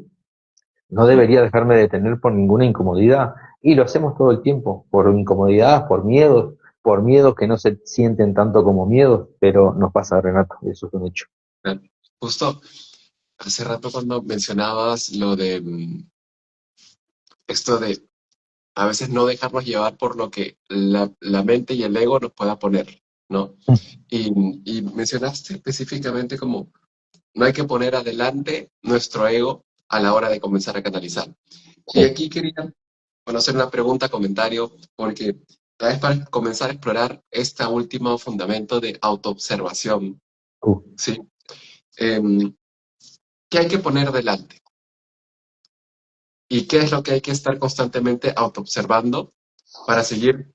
no debería dejarme detener por ninguna incomodidad. Y lo hacemos todo el tiempo, por incomodidad, por miedos que no se sienten tanto como miedos, pero nos pasa, Renato, eso es un hecho. Claro. Justo hace rato cuando mencionabas lo de esto de a veces no dejarnos llevar por lo que la mente y el ego nos pueda poner, ¿no? Y, y mencionaste específicamente como no hay que poner adelante nuestro ego a la hora de comenzar a canalizar. Y Sí. aquí quería hacer una pregunta, comentario, porque tal vez para comenzar a explorar este último fundamento de autoobservación, Uh, ¿sí? Em, ¿Qué hay que poner delante? ¿Y qué es lo que hay que estar constantemente autoobservando para seguir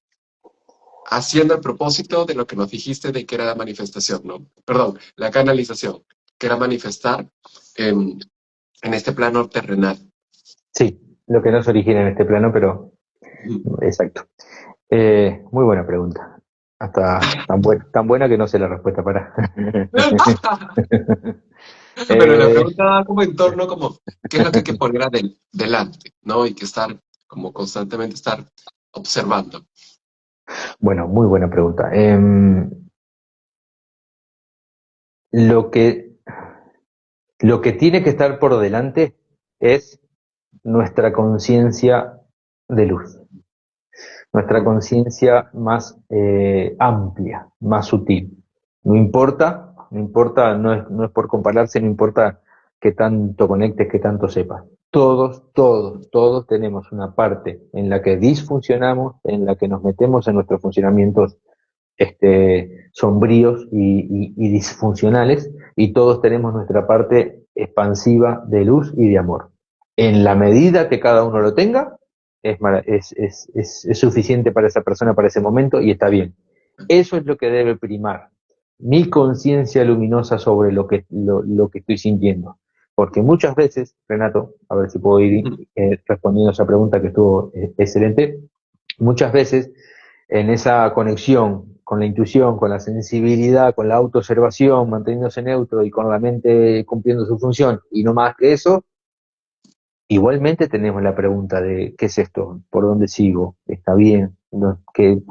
haciendo el propósito de lo que nos dijiste de que era la manifestación, ¿no? Perdón, la canalización, que era manifestar en, en este plano terrenal. sí, lo que no se origina en este plano, pero exacto. Muy buena pregunta. Hasta tan buena que no sé la respuesta para. Pero la Eh, pregunta va como en torno como, ¿qué es lo que hay que poner delante, ¿no? Y que estar, como constantemente estar observando. bueno, muy buena pregunta. Lo que, lo que tiene que estar por delante es nuestra conciencia de luz, nuestra Mm, conciencia más amplia, más sutil. No importa, no es por compararse, no importa qué tanto conectes, qué tanto sepas. Todos tenemos una parte en la que disfuncionamos, en la que nos metemos en nuestros funcionamientos sombríos y disfuncionales, y todos tenemos nuestra parte expansiva de luz y de amor. En la medida que cada uno lo tenga, es suficiente para esa persona, para ese momento, y está bien. Eso es lo que debe primar. Mi conciencia luminosa sobre lo que estoy sintiendo. Porque muchas veces, Renato, a ver si puedo ir mm, respondiendo a esa pregunta que estuvo excelente, muchas veces en esa conexión con la intuición, con la sensibilidad, con la autoobservación, manteniéndose neutro y con la mente cumpliendo su función, y no más que eso, igualmente tenemos la pregunta de ¿qué es esto? ¿Por dónde sigo? ¿Está bien? ¿No? ¿Qué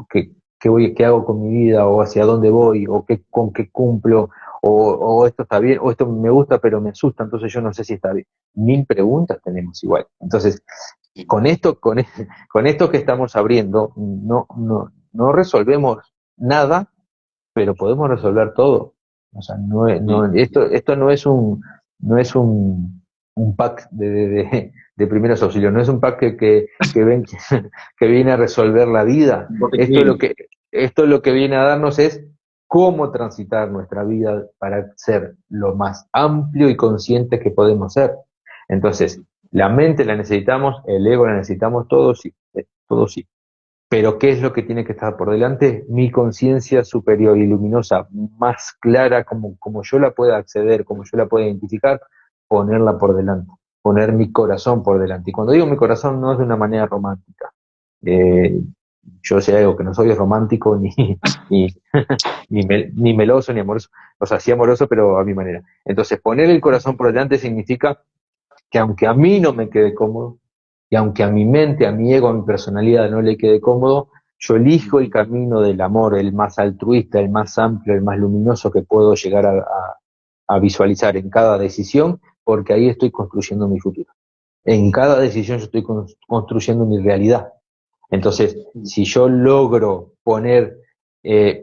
hago con mi vida? ¿O hacia dónde voy? ¿O con qué cumplo? ¿O esto está bien? ¿O esto me gusta pero me asusta? Entonces yo no sé si está bien. Mil preguntas tenemos igual. Entonces, sí, con esto, con esto que estamos abriendo, no resolvemos nada, pero podemos resolver todo. O sea, no, Mm. esto no es un pack de primeros auxilios, no es un pack que viene a resolver la vida. Un botiquín. Esto lo que viene a darnos es cómo transitar nuestra vida para ser lo más amplio y consciente que podemos ser. Entonces, la mente la necesitamos, el ego la necesitamos, todo sí. Pero ¿qué es lo que tiene que estar por delante? Mi conciencia superior y luminosa, más clara, como yo la pueda acceder, como yo la pueda identificar, ponerla por delante, poner mi corazón por delante. Y cuando digo mi corazón no es de una manera romántica. Eh, yo sé algo que no soy romántico ni, ni meloso ni amoroso. O sea, sí amoroso, pero a mi manera. Entonces, poner el corazón por delante significa que aunque a mí no me quede cómodo, y aunque a mi mente, a mi ego, a mi personalidad no le quede cómodo, yo elijo el camino del amor, el más altruista, el más amplio, el más luminoso que puedo llegar a visualizar en cada decisión, porque ahí estoy construyendo mi futuro. En cada decisión yo estoy construyendo mi realidad. Entonces, si yo logro poner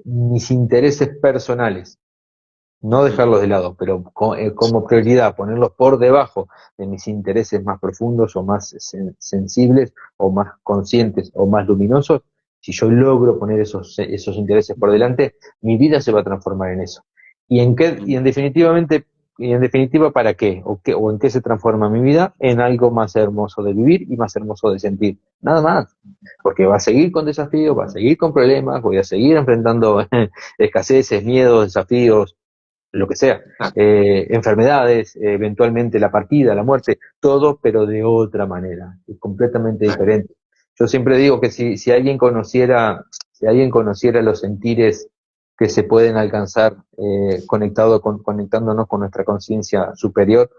mis intereses personales, no dejarlos de lado, pero como prioridad, ponerlos por debajo de mis intereses más profundos o más sensibles o más conscientes o más luminosos, si yo logro poner esos intereses por delante, mi vida se va a transformar en eso. Y en definitiva, ¿para qué? ¿O en qué se transforma mi vida? En algo más hermoso de vivir y más hermoso de sentir. Nada más. Porque va a seguir con desafíos, va a seguir con problemas, voy a seguir enfrentando escaseces, miedos, desafíos, lo que sea, Ah, enfermedades, eventualmente la partida, la muerte, todo, pero de otra manera, completamente ah, diferente. Yo siempre digo que si alguien conociera los sentires que se pueden alcanzar conectándonos con nuestra conciencia superior,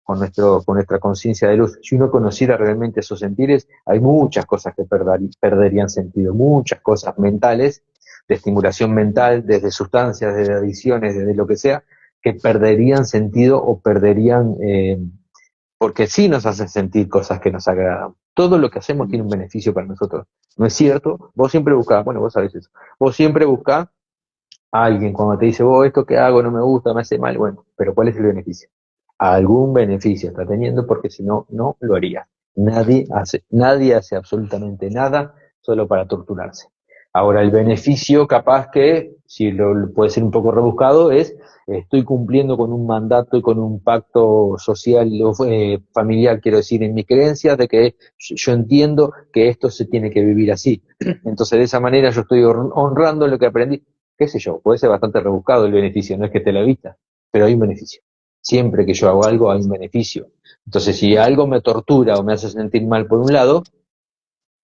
con nuestra conciencia de luz, si uno conociera realmente esos sentires, hay muchas cosas que perderían sentido, muchas cosas mentales, de estimulación mental, desde sustancias, desde adicciones, desde lo que sea, que perderían sentido o perderían, porque sí nos hacen sentir cosas que nos agradan. Todo lo que hacemos tiene un beneficio para nosotros. ¿No es cierto? Vos siempre buscás, bueno, vos sabés eso, vos siempre buscás a alguien cuando te dice, vos esto que hago no me gusta, me hace mal, bueno, pero ¿cuál es el beneficio? Algún beneficio está teniendo porque si no, no lo haría. Nadie hace absolutamente nada solo para torturarse. Ahora, el beneficio capaz que, si lo puede ser un poco rebuscado, es estoy cumpliendo con un mandato y con un pacto social o familiar, quiero decir, en mis creencias, de que yo entiendo que esto se tiene que vivir así. Entonces, de esa manera yo estoy honrando lo que aprendí. Qué sé yo, puede ser bastante rebuscado el beneficio, no es que te lo evita, pero hay un beneficio. Siempre que yo hago algo hay un beneficio. Entonces, si algo me tortura o me hace sentir mal por un lado,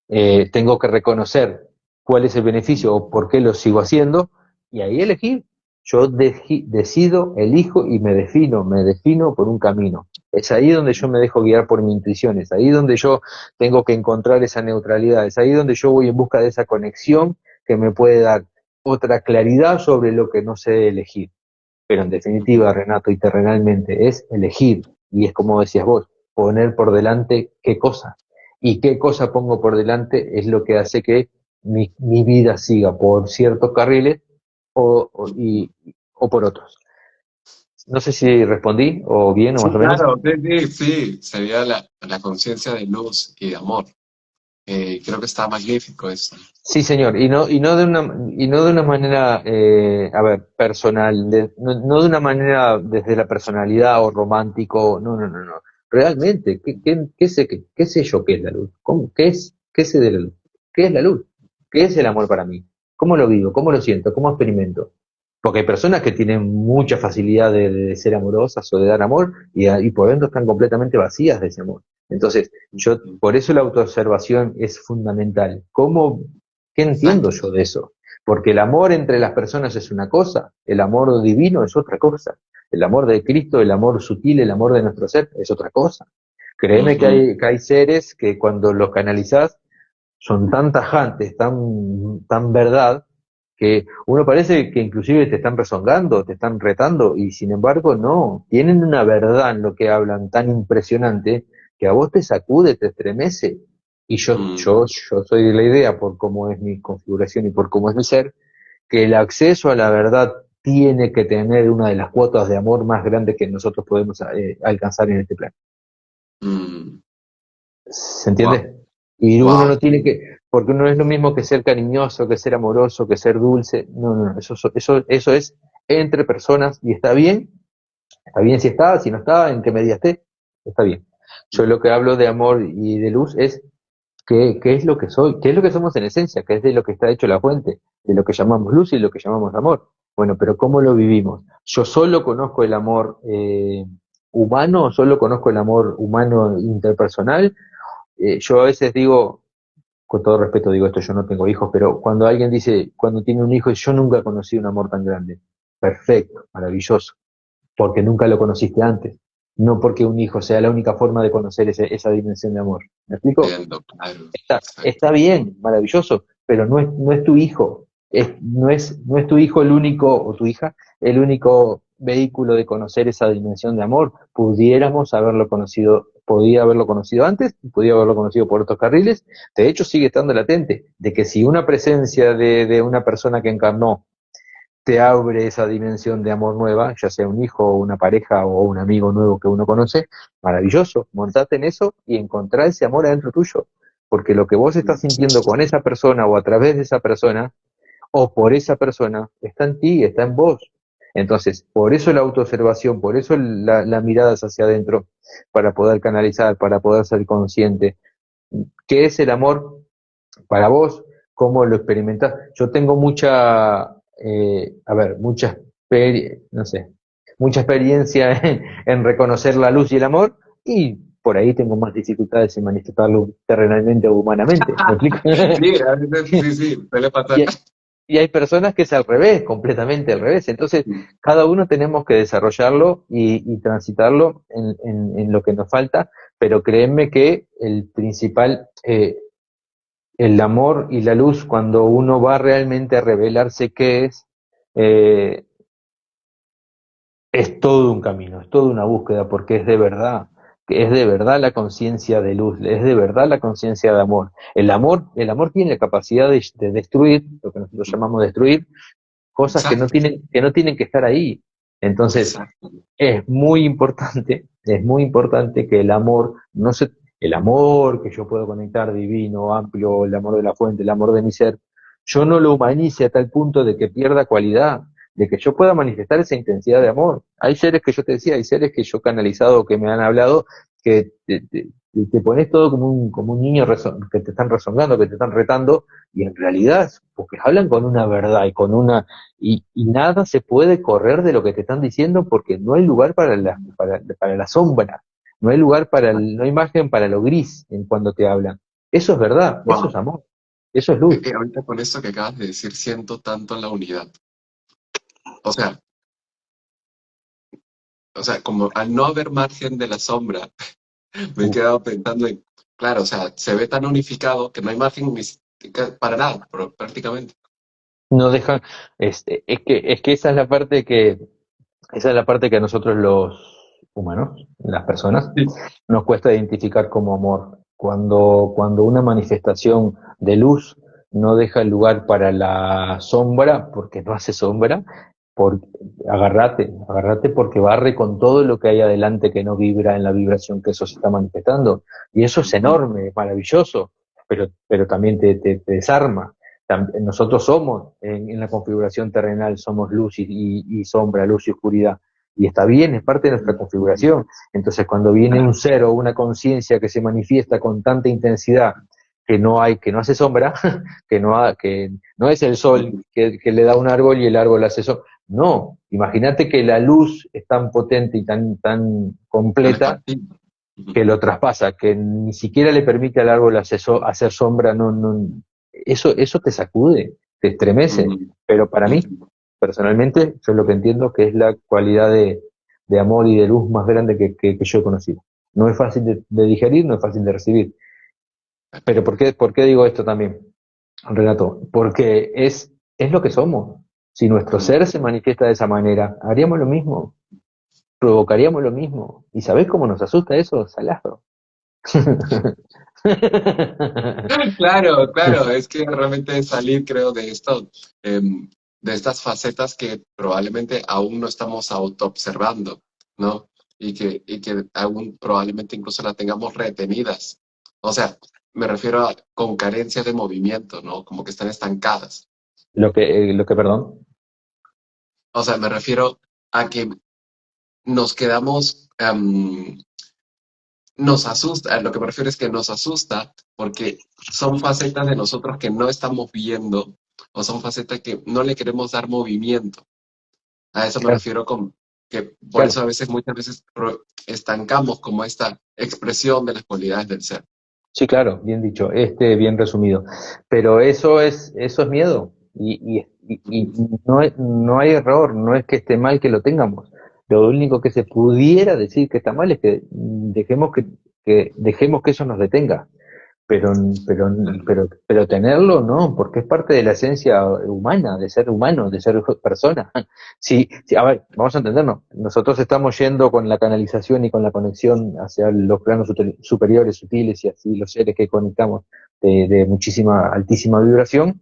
tengo que reconocer cuál es el beneficio o por qué lo sigo haciendo y ahí elegir. Yo decido, elijo y me defino por un camino. Es ahí donde yo me dejo guiar por mi intuición, es ahí donde yo tengo que encontrar esa neutralidad, es ahí donde yo voy en busca de esa conexión que me puede dar otra claridad sobre lo que no sé elegir. Pero en definitiva, Renato, y terrenalmente, es elegir, y es como decías vos, poner por delante qué cosa. Y qué cosa pongo por delante es lo que hace que mi vida siga por ciertos carriles o por otros. No sé si respondí o bien o más sí, o menos. claro, sí, sí, sí, sería la conciencia de luz y de amor. Creo que está magnífico eso. Sí, señor, y no de una manera, a ver, personal, no de una manera desde la personalidad o romántico, no. Realmente, qué sé yo qué es la luz? ¿Qué sé de la luz? ¿Qué es la luz? ¿Qué es el amor para mí? ¿Cómo lo vivo? ¿Cómo lo siento? ¿Cómo experimento? Porque hay personas que tienen mucha facilidad de ser amorosas o de dar amor y por dentro están completamente vacías de ese amor. Entonces, por eso la autoobservación es fundamental. ¿Qué entiendo Exacto. yo de eso? Porque el amor entre las personas es una cosa, el amor divino es otra cosa, el amor de Cristo, el amor sutil, el amor de nuestro ser es otra cosa. Créeme Ujú. que hay seres que cuando los canalizás son tan tajantes, tan verdad, que uno parece que inclusive te están rezongando, te están retando, y sin embargo no, tienen una verdad en lo que hablan tan impresionante que a vos te sacude, te estremece. Y Mm. yo soy de la idea, por cómo es mi configuración y por cómo es mi ser, que el acceso a la verdad tiene que tener una de las cuotas de amor más grandes que nosotros podemos alcanzar en este plan. Mm, ¿Se wow, entiende? Y uno wow. no tiene que, porque no es lo mismo que ser cariñoso, que ser amoroso, que ser dulce. No, no, no, eso es entre personas y está bien si está, si no está, en qué medida esté, está bien. Yo lo que hablo de amor y de luz es qué es lo que soy, qué es lo que somos en esencia, qué es de lo que está hecho la fuente, de lo que llamamos luz y lo que llamamos amor. Bueno, pero ¿cómo lo vivimos? Yo solo conozco el amor humano, solo conozco el amor humano interpersonal. Yo a veces digo, con todo respeto digo esto, yo no tengo hijos, pero cuando alguien dice, cuando tiene un hijo, yo nunca conocí un amor tan grande. Perfecto, maravilloso, porque nunca lo conociste antes, no porque un hijo sea la única forma de conocer esa dimensión de amor. ¿Me explico? Entiendo, claro. Está Exacto. bien, maravilloso, pero no es tu hijo. No es tu hijo el único, o tu hija, el único vehículo de conocer esa dimensión de amor. Pudiéramos haberlo conocido, podía haberlo conocido antes, podía haberlo conocido por otros carriles. De hecho, sigue estando latente, de que si una presencia de una persona que encarnó te abre esa dimensión de amor nueva, ya sea un hijo, o una pareja o un amigo nuevo que uno conoce, maravilloso, montate en eso y encontrá ese amor adentro tuyo, porque lo que vos estás sintiendo con esa persona o a través de esa persona o por esa persona está en ti, está en vos. Entonces, por eso la autoobservación, por eso la mirada hacia adentro, para poder canalizar, para poder ser consciente. ¿Qué es el amor para vos? ¿Cómo lo experimentás? Yo tengo no sé, mucha experiencia en reconocer la luz y el amor, y por ahí tengo más dificultades en manifestarlo terrenalmente o humanamente. ¿Me explico? Sí, a veces sí, sí, suele pasar. Y, y hay personas que es al revés, completamente al revés. Entonces, cada uno tenemos que desarrollarlo y transitarlo en lo que nos falta, pero créeme que el principal, el amor y la luz, cuando uno va realmente a revelarse qué eh, es todo un camino, es toda una búsqueda, porque es de verdad, que es de verdad la conciencia de luz, es de verdad la conciencia de amor. El amor tiene la capacidad de destruir, lo que nosotros llamamos destruir, cosas Exacto, que no tienen que estar ahí. Entonces, exacto. es muy importante que el amor, no se, el amor que yo puedo conectar divino, amplio, el amor de la fuente, el amor de mi ser, yo no lo humanice a tal punto de que pierda cualidad, de que yo pueda manifestar esa intensidad de amor. Hay seres que yo te decía, hay seres que yo he canalizado, que me han hablado, que te pones todo como un niño que te están rezongando, que te están retando, y en realidad, porque hablan con una verdad y y nada se puede correr de lo que te están diciendo, porque no hay lugar para la sombra, no hay lugar no hay margen para lo gris en cuando te hablan. Eso es verdad, eso es Wow. amor, eso es luz. Ahorita con esto que acabas de decir, siento tanto la unidad. O sea, como al no haber margen de la sombra, me he Uf, quedado pensando en, claro, o sea, se ve tan unificado que no hay margen para nada, prácticamente. no dejan, es que esa es la parte que a nosotros los humanos, las personas, Sí. nos cuesta identificar como amor. Cuando una manifestación de luz no deja lugar para la sombra, porque no hace sombra, por, agárrate porque barre con todo lo que hay adelante que no vibra en la vibración que eso se está manifestando. Y eso es Ujú. enorme, es maravilloso, pero también te desarma. Nosotros somos, en la configuración terrenal, somos luz y sombra, luz y oscuridad. Y está bien, es parte de nuestra configuración. Entonces, cuando viene un ser o una conciencia que se manifiesta con tanta intensidad que no hace sombra, que no es el sol que le da un árbol y el árbol hace sombra. No, imagínate que la luz es tan potente y tan Tan completa expansivo. Ujú. que lo traspasa, que ni siquiera le permite al árbol hacer sombra, eso te sacude, te estremece. Ujú. Pero para mí, Entiendo. personalmente, yo lo que entiendo que es la cualidad de amor y de luz más grande que yo he conocido. No es fácil de digerir, no es fácil de recibir. Pero ¿por qué digo esto también, Renato? Porque es lo que somos. Si nuestro Ujú. ser se manifiesta de esa manera, haríamos lo mismo, provocaríamos lo mismo. ¿Y sabés cómo nos asusta eso? Salazro. Claro, claro, es que realmente salir, creo, de esto. de estas facetas que probablemente aún no estamos autoobservando, ¿no? Y que aún probablemente incluso la tengamos retenidas. O sea, me refiero a con carencia de movimiento, ¿no? Como que están estancadas. Perdón. O sea, me refiero a que nos quedamos, nos asusta, a lo que me refiero es que nos asusta porque son facetas de nosotros que no estamos viendo o son facetas que no le queremos dar movimiento. A eso me Claro, refiero con que por eso claro. a veces, muchas veces estancamos como esta expresión de las cualidades del ser. Sí, claro, bien dicho, bien resumido. Pero eso es miedo. Y no hay error, no es que esté mal que lo tengamos. Lo único que se pudiera decir que está mal es que dejemos que eso nos detenga. Pero, pero tenerlo no, porque es parte de la esencia humana, de ser humano, de ser persona. Sí, sí, a ver, vamos a entendernos. Nosotros estamos yendo con la canalización y con la conexión hacia los planos superiores, sutiles y así los seres que conectamos de muchísima, altísima vibración.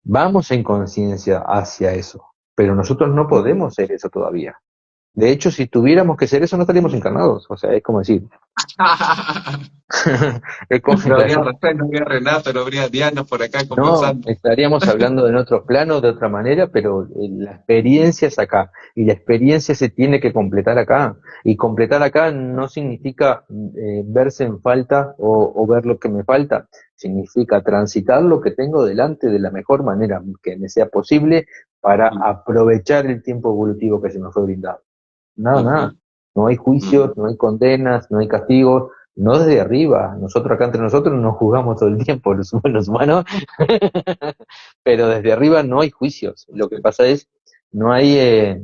Vamos en conciencia hacia eso, pero nosotros no podemos ser eso todavía. De hecho, si tuviéramos que ser eso, no estaríamos encarnados. O sea, es como decir, es como, No habría Rafael, no habría Renato, no habría Diana por acá no, conversando. estaríamos hablando en otros planos de otra manera, pero la experiencia es acá y la experiencia se tiene que completar acá. Y completar acá no significa verse en falta o ver lo que me falta, significa transitar lo que tengo delante de la mejor manera que me sea posible para Ujú, aprovechar el tiempo evolutivo que se me fue brindado. Nada, ujú, nada. No hay ujú. juicios, no hay condenas, no hay castigos, no desde arriba. Nosotros acá entre nosotros nos juzgamos todo el tiempo, los humanos, pero desde arriba no hay juicios. Lo que pasa es, no hay,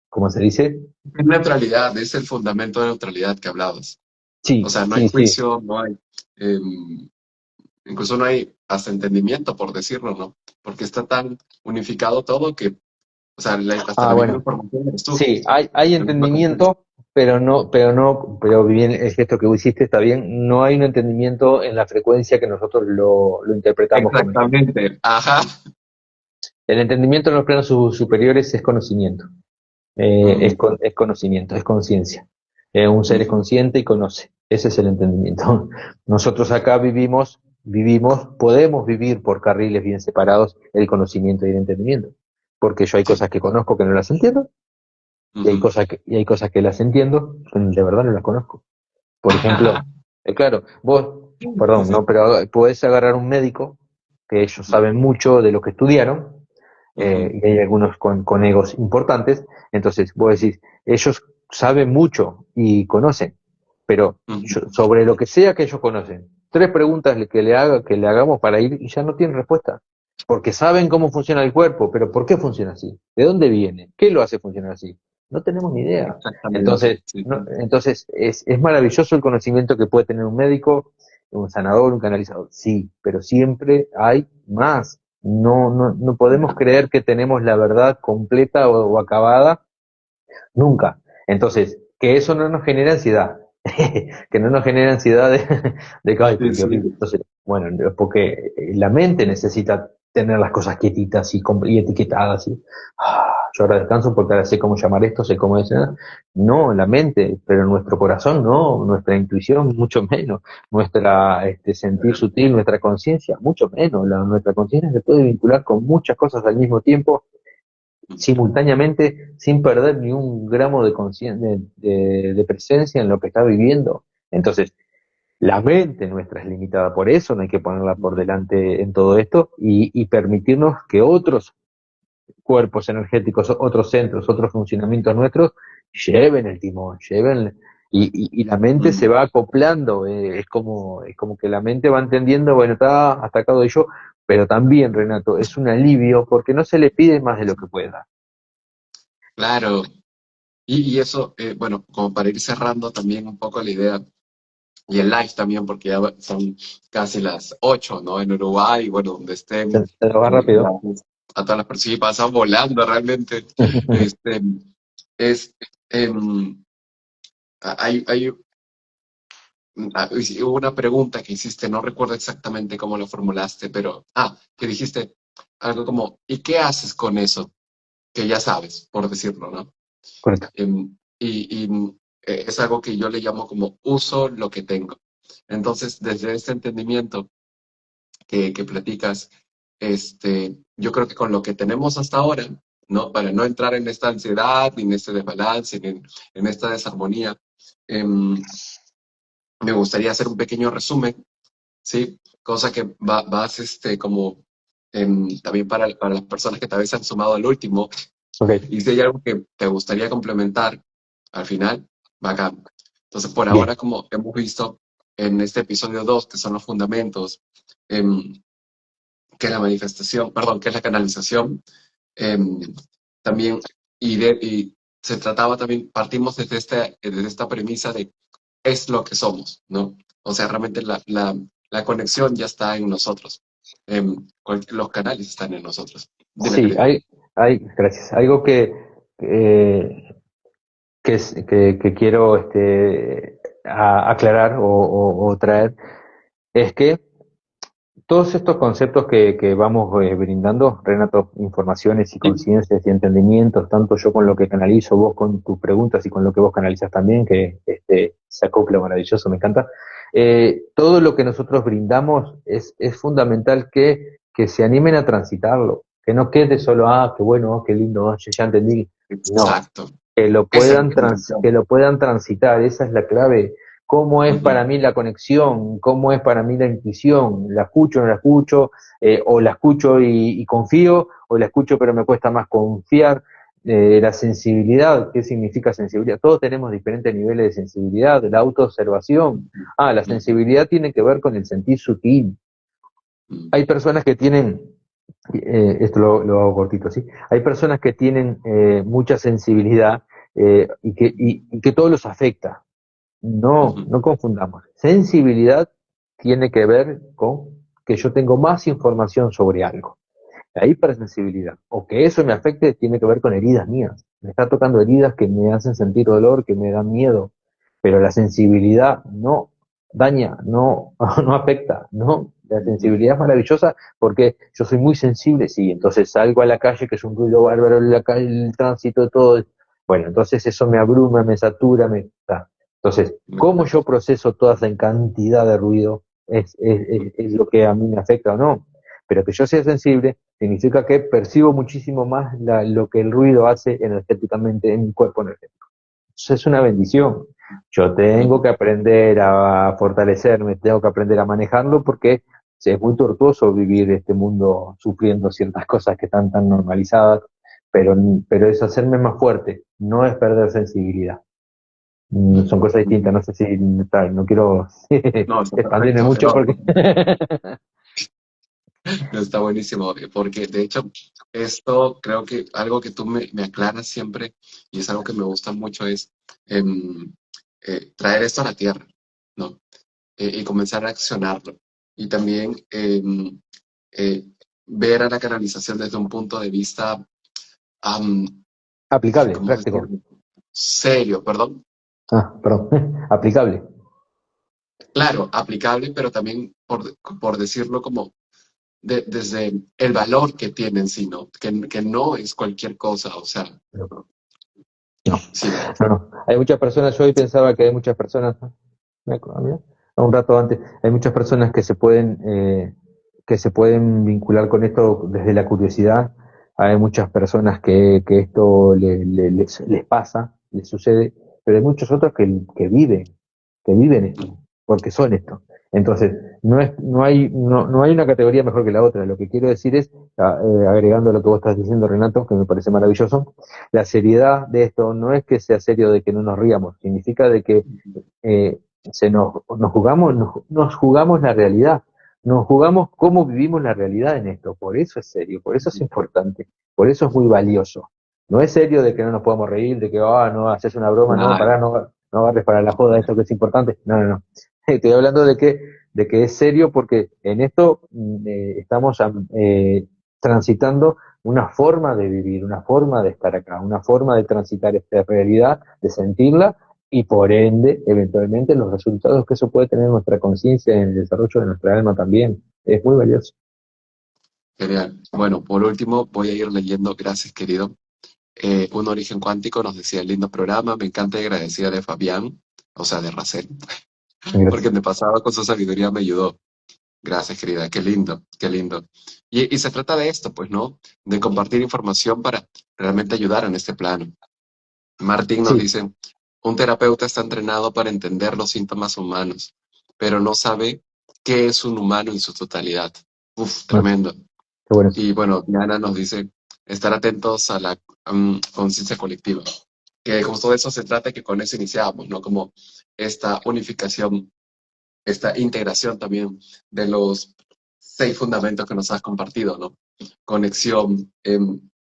¿cómo se dice? Es neutralidad, es el fundamento de neutralidad que hablabas. O Sí, sea, no hay sí, sí. juicio, no hay, incluso no hay hasta entendimiento, por decirlo, ¿no? Porque está tan unificado todo que, o sea, hasta Ah, la misma bueno, información eres tú, sí, hay la misma conciencia. entendimiento, pero bien, el gesto que vos hiciste está bien, no hay un entendimiento en la frecuencia que nosotros lo interpretamos como ejemplo. Exactamente, ajá. El entendimiento en los planos superiores es conocimiento. Ujú, Es conocimiento, es conciencia. Un ser es ujú, consciente y conoce. Ese es el entendimiento. Nosotros acá podemos vivir por carriles bien separados el conocimiento y el entendimiento. Porque yo hay sí. cosas que conozco que no las entiendo Ujú. y hay cosas que las entiendo que de verdad no las conozco. Por ejemplo, claro, vos, Sí, perdón, no, sí. pero podés agarrar un médico que ellos saben mucho de lo que estudiaron Ujú, y hay algunos con egos importantes, entonces vos decís, ellos saben mucho y conocen, pero ujú. sobre lo que sea que ellos conocen, tres preguntas que le hagamos para ir y ya no tienen respuesta, porque saben cómo funciona el cuerpo, pero ¿por qué funciona así? ¿De dónde viene? ¿Qué lo hace funcionar así? No tenemos ni idea. Exactamente. Sí, sí. Entonces es maravilloso el conocimiento que puede tener un médico, un sanador, un canalizador, sí, pero siempre hay más. No podemos creer que tenemos la verdad completa o acabada nunca. Entonces, que eso no nos genere ansiedad, que no nos genere ansiedad de que, ay, Sí, pero qué sí. horrible. Entonces, bueno, porque la mente necesita tener las cosas quietitas y etiquetadas. Y, yo ahora descanso porque ahora sé cómo llamar esto, sé cómo decir. No, la mente, pero nuestro corazón no, nuestra intuición mucho menos, nuestra sentir sutil, nuestra conciencia mucho menos. Nuestra conciencia se puede vincular con muchas cosas al mismo tiempo simultáneamente sin perder ni un gramo de, de presencia en lo que está viviendo. Entonces, la mente nuestra es limitada, por eso no hay que ponerla por delante en todo esto y permitirnos que otros cuerpos energéticos, otros centros, otros funcionamientos nuestros lleven el timón, y la mente se Ujú. va acoplando, es como que la mente va entendiendo, bueno, está, hasta acá doy yo, pero también, Renato, es un alivio porque no se le pide más de lo que pueda. Claro. Y eso, bueno, como para ir cerrando también un poco la idea, y el live también, porque ya son casi las 8, ¿no? En Uruguay, bueno, donde estén, Se nos va rápido. gracias a todas las personas, sí, pasan volando realmente. Este, es, em, hay sí, hubo una pregunta que hiciste, no recuerdo exactamente cómo lo formulaste, pero, que dijiste, algo como, ¿y qué haces con eso? Que ya sabes, por decirlo, ¿no? Correcto. Es algo que yo le llamo como uso lo que tengo. Entonces, desde este entendimiento que platicas, yo creo que con lo que tenemos hasta ahora, ¿no? Para no entrar en esta ansiedad, ni en este desbalance, ni en esta desarmonía, me gustaría hacer un pequeño resumen, ¿sí? Cosa que vas, como, también para las personas que tal vez se han sumado al último, Ok, y si hay algo que te gustaría complementar al final, bacán. Entonces, por bien. ahora, como hemos visto en este episodio 2 que son los fundamentos, que es la manifestación, perdón, que es la canalización, em, también, y se trataba también, partimos desde esta premisa de es lo que somos, ¿no? O sea, realmente la conexión ya está en nosotros. Los canales están en nosotros. Dime, Sí, querido. gracias. Algo eh, que quiero aclarar o traer es que todos estos conceptos que vamos brindando, Renato, informaciones y Sí, conciencias y entendimientos, tanto yo con lo que canalizo, vos con tus preguntas y con lo que vos canalizas también, que se acopla maravilloso, me encanta. Todo lo que nosotros brindamos es fundamental que se animen a transitarlo, que no quede solo, qué bueno, qué lindo, ya entendí. No, exacto. Esa es la que intención. lo puedan transitar, esa es la clave. ¿Cómo es Ujú, para mí la conexión? ¿Cómo es para mí la intuición? ¿La escucho, no la escucho? ¿O la escucho y confío? ¿O la escucho pero me cuesta más confiar? La sensibilidad, ¿qué significa sensibilidad? Todos tenemos diferentes niveles de sensibilidad, la autoobservación. La ujú, sensibilidad tiene que ver con el sentir sutil. ujú, Hay personas que tienen, esto lo hago cortito, ¿sí? Hay personas que tienen mucha sensibilidad y que todo los afecta. No, ujú, no confundamos. Sensibilidad tiene que ver con que yo tengo más información sobre algo. La hipersensibilidad, o que eso me afecte, tiene que ver con heridas mías. Me está tocando heridas que me hacen sentir dolor, que me dan miedo. Pero la sensibilidad no daña, no, no afecta, no. La ujú, sensibilidad es maravillosa porque yo soy muy sensible, sí. Entonces salgo a la calle, que es un ruido bárbaro, la calle, el tránsito, todo. Bueno, entonces eso me abruma, me satura, me está. Entonces, ¿cómo yo proceso toda esa cantidad de ruido? Es lo que a mí me afecta o no. Pero que yo sea sensible significa que percibo muchísimo más lo que el ruido hace energéticamente en mi cuerpo energético. Eso es una bendición. Yo tengo ujú, que aprender a fortalecerme, tengo que aprender a manejarlo porque es muy tortuoso vivir este mundo sufriendo ciertas cosas que están tan normalizadas, pero es hacerme más fuerte, no es perder sensibilidad. Son cosas distintas, ujú. no sé si no quiero No, está expandirme perfecto. mucho porque Está buenísimo, porque de hecho, esto creo que algo que tú me aclaras siempre, y es algo que me gusta mucho, es em, traer esto a la tierra, ¿no? Y comenzar a accionarlo. Y también eh, ver a la canalización desde un punto de vista, am, aplicable, ¿cómo práctico. decirlo? Serio, perdón. Perdón, aplicable. Claro, aplicable, pero también, por decirlo como desde el valor que tiene en sí, ¿no? Que no es cualquier cosa, o sea, No, sí. no. Hay muchas personas, yo hoy pensaba que hay muchas personas, ¿no? Mira, un rato antes, hay muchas personas que se pueden vincular con esto desde la curiosidad. Hay muchas personas que esto les pasa, les sucede, pero hay muchos otros que viven esto, porque son esto. Entonces, no hay una categoría mejor que la otra. Lo que quiero decir es, agregando lo que vos estás diciendo, Renato, que me parece maravilloso, la seriedad de esto no es que sea serio de que no nos ríamos, significa de que eh, nos jugamos la realidad, nos jugamos cómo vivimos la realidad en esto. Por eso es serio, por eso es importante, por eso es muy valioso. No es serio de que no nos podamos reír, de que no haces una broma, no, Claro, no agarres para la joda esto que es importante. No, no, no. Estoy hablando de que es serio porque en esto estamos transitando una forma de vivir, una forma de estar acá, una forma de transitar esta realidad, de sentirla y por ende, eventualmente, los resultados que eso puede tener en nuestra conciencia, en el desarrollo de nuestra alma también. Es muy valioso. Genial. Bueno, por último, voy a ir leyendo, gracias, querido. Un origen cuántico nos decía el lindo programa. Me encanta y agradecida de Fabián, o sea, de Racel, porque Gracias. en el pasado con su sabiduría me ayudó. Gracias, querida. Qué lindo, qué lindo. Y se trata de esto, pues, ¿no? De compartir información para realmente ayudar en este plano. Martín nos Sí, dice, un terapeuta está entrenado para entender los síntomas humanos, pero no sabe qué es un humano en su totalidad. Uf, no, tremendo. qué bueno eso. Y bueno, Diana nos dice, estar atentos a la conciencia colectiva, que justo de eso se trata, que con eso iniciamos, ¿no? Como esta unificación, esta integración también de los 6 fundamentos que nos has compartido, ¿no? Conexión,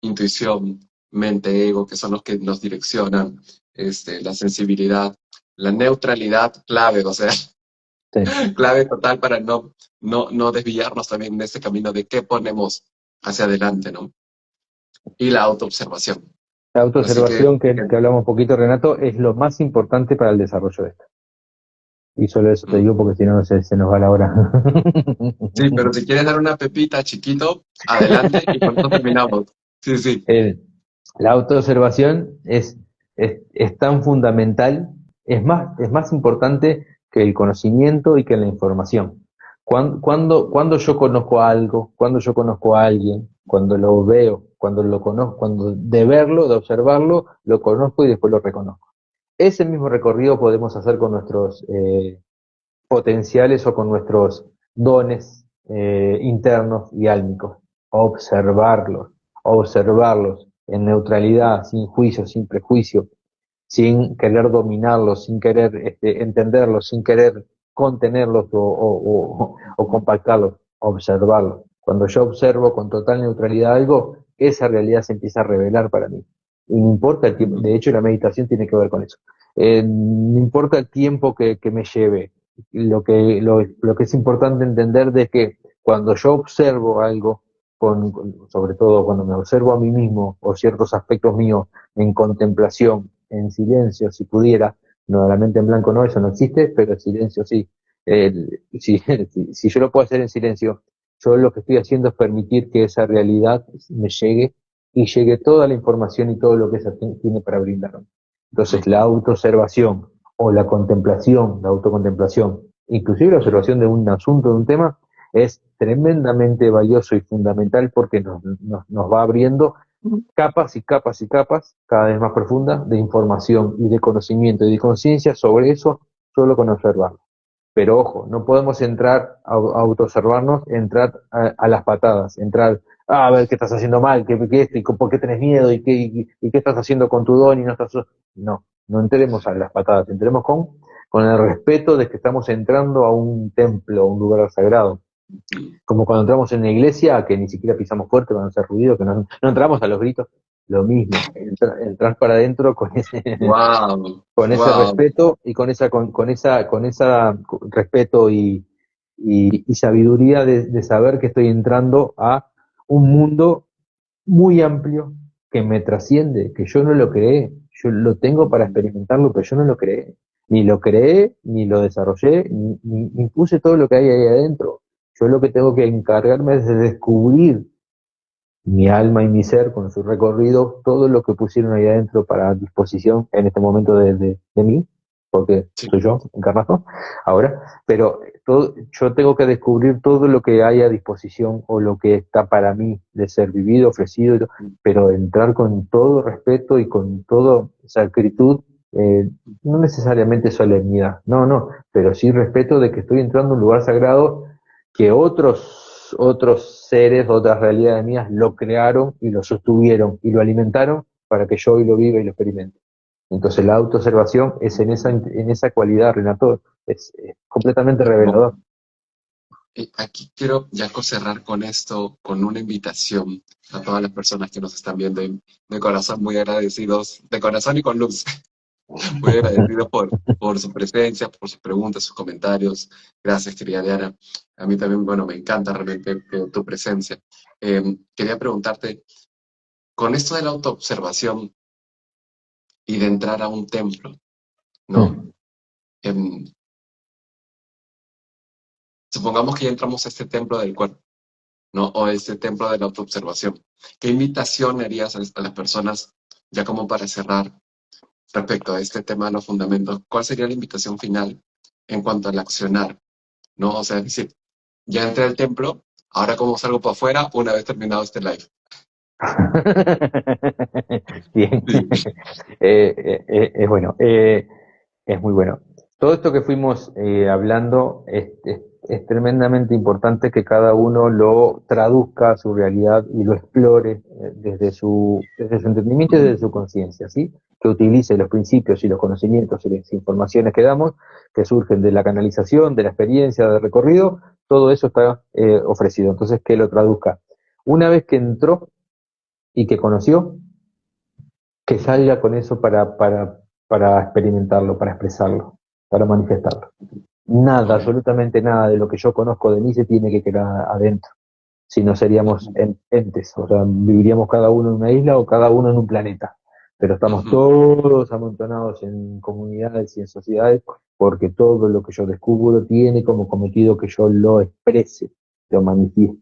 intuición, mente, ego, que son los que nos direccionan, la sensibilidad, la neutralidad, clave, o sea, Sí. clave total para no desviarnos también en este camino de qué ponemos hacia adelante, ¿no? Y la autoobservación. La Así autoobservación que hablamos un poquito, Renato, es lo más importante para el desarrollo de esto. Y solo eso te mm, digo porque si no se nos va la hora. sí, pero si quieres dar una pepita chiquito, adelante y con eso terminamos. Sí, sí. El- la autoobservación es tan fundamental, es más importante que el conocimiento y que la información. Cuando yo conozco algo, cuando yo conozco a alguien, cuando lo veo, cuando lo conozco, cuando de verlo, de observarlo, lo conozco y después lo reconozco. Ese mismo recorrido podemos hacer con nuestros potenciales o con nuestros dones internos y álmicos. Observarlos, observarlos en neutralidad, sin juicio, sin prejuicio, sin querer dominarlos, sin querer entenderlos, sin querer contenerlos o compactarlos, observarlos. Cuando yo observo con total neutralidad algo, esa realidad se empieza a revelar para mí. Y no importa el tiempo, de hecho la meditación tiene que ver con eso. No importa el tiempo que me lleve, lo que es importante entender de que cuando yo observo algo, sobre todo cuando me observo a mí mismo o ciertos aspectos míos en contemplación, en silencio, si pudiera, no, la mente en blanco no, eso no existe, pero el silencio sí. Si yo lo puedo hacer en silencio, yo lo que estoy haciendo es permitir que esa realidad me llegue y llegue toda la información y todo lo que esa tiene para brindarme. Entonces, la Ujú. autoobservación o la contemplación, la autocontemplación, inclusive la observación de un asunto, de un tema, es tremendamente valioso y fundamental porque nos va abriendo capas y capas y capas, cada vez más profundas, de información y de conocimiento y de conciencia sobre eso, solo con observarlo. Pero ojo, no podemos entrar a autoobservarnos, entrar a las patadas, entrar a ver qué estás haciendo mal, qué esto, y por qué tenés miedo, y qué estás haciendo con tu don, y no estás. No, no entremos a las patadas, entremos con el respeto de que estamos entrando a un templo, a un lugar sagrado. Como cuando entramos en la iglesia, que ni siquiera pisamos fuerte para no hacer ruido, que no entramos a los gritos, lo mismo, entrar para adentro con ese, Wow, con ese wow. respeto y con esa respeto y sabiduría de saber que estoy entrando a un mundo muy amplio que me trasciende, que yo no lo creé, yo lo tengo para experimentarlo, pero yo no lo creé. Ni lo creé, ni lo desarrollé, ni puse todo lo que hay ahí adentro. Yo lo que tengo que encargarme es de descubrir mi alma y mi ser con su recorrido, todo lo que pusieron ahí adentro para disposición en este momento de mí, porque Sí. soy yo encarnado ahora, pero yo tengo que descubrir todo lo que hay a disposición o lo que está para mí de ser vivido, ofrecido, pero entrar con todo respeto y con toda sacritud, no necesariamente solemnidad, no, pero sí respeto de que estoy entrando a un lugar sagrado que otros seres, otras realidades mías lo crearon y lo sostuvieron y lo alimentaron para que yo hoy lo viva y lo experimente. Entonces la autoobservación es en esa cualidad, Renato, es completamente revelador. Y aquí quiero ya cerrar con esto, con una invitación a todas las personas que nos están viendo y de corazón muy agradecidos, de corazón y con luz, muy agradecidos por su presencia, por sus preguntas, sus comentarios. Gracias, querida Diana. A mí también, bueno, me encanta realmente tu presencia. Quería preguntarte, con esto de la autoobservación y de entrar a un templo, ¿no? Mm, Em, Supongamos que ya entramos a este templo del cuerpo. ¿no? O este templo de la autoobservación. ¿Qué invitación harías a las personas, ya como para cerrar, respecto a este tema de los fundamentos? ¿Cuál sería la invitación final en cuanto al accionar, ¿no? O sea, es decir, ya entré al templo, ahora cómo salgo para afuera una vez terminado este live. Bien. Sí. Es bueno, es muy bueno. Todo esto que fuimos hablando es tremendamente importante que cada uno lo traduzca a su realidad y lo explore desde su entendimiento y desde su conciencia, ¿sí? Que utilice los principios y los conocimientos y las informaciones que damos, que surgen de la canalización, de la experiencia, del recorrido, todo eso está ofrecido. Entonces, que lo traduzca. Una vez que entró y que conoció, que salga con eso para experimentarlo, para expresarlo, para manifestarlo. Nada, Ok. absolutamente nada de lo que yo conozco de mí se tiene que quedar adentro. Si no seríamos Ujú, entes, o sea, viviríamos cada uno en una isla o cada uno en un planeta. Pero estamos ujú, todos amontonados en comunidades y en sociedades porque todo lo que yo descubro tiene como cometido que yo lo exprese, lo manifieste.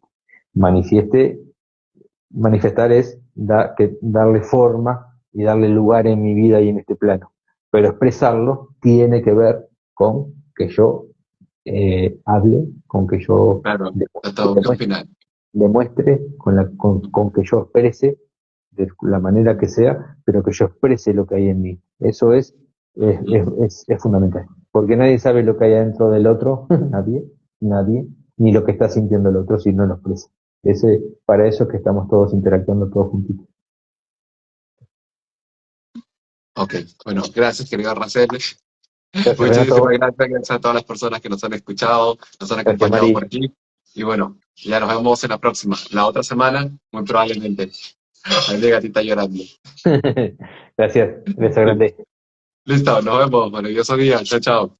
Manifieste Manifestar es darle forma y darle lugar en mi vida y en este plano. Pero expresarlo tiene que ver con que yo hable, con que yo claro, hasta dónde demuestre, opinar. demuestre con que yo exprese de la manera que sea, pero que yo exprese lo que hay en mí. Eso es fundamental. Porque nadie sabe lo que hay adentro del otro, nadie, ni lo que está sintiendo el otro si no lo expresa. Para eso es que estamos todos interactuando todos juntitos. Ok, bueno, gracias, querido Racel. Gracias, Muchísimas Renato. gracias a todas las personas que nos han escuchado, nos han Gracias, acompañado por Mari. aquí. Y bueno, ya nos vemos en la próxima. La otra semana, muy probablemente. Ahí mi gatita llorando. Gracias, beso grande. Listo, nos vemos. Maravilloso día. Chao, chao.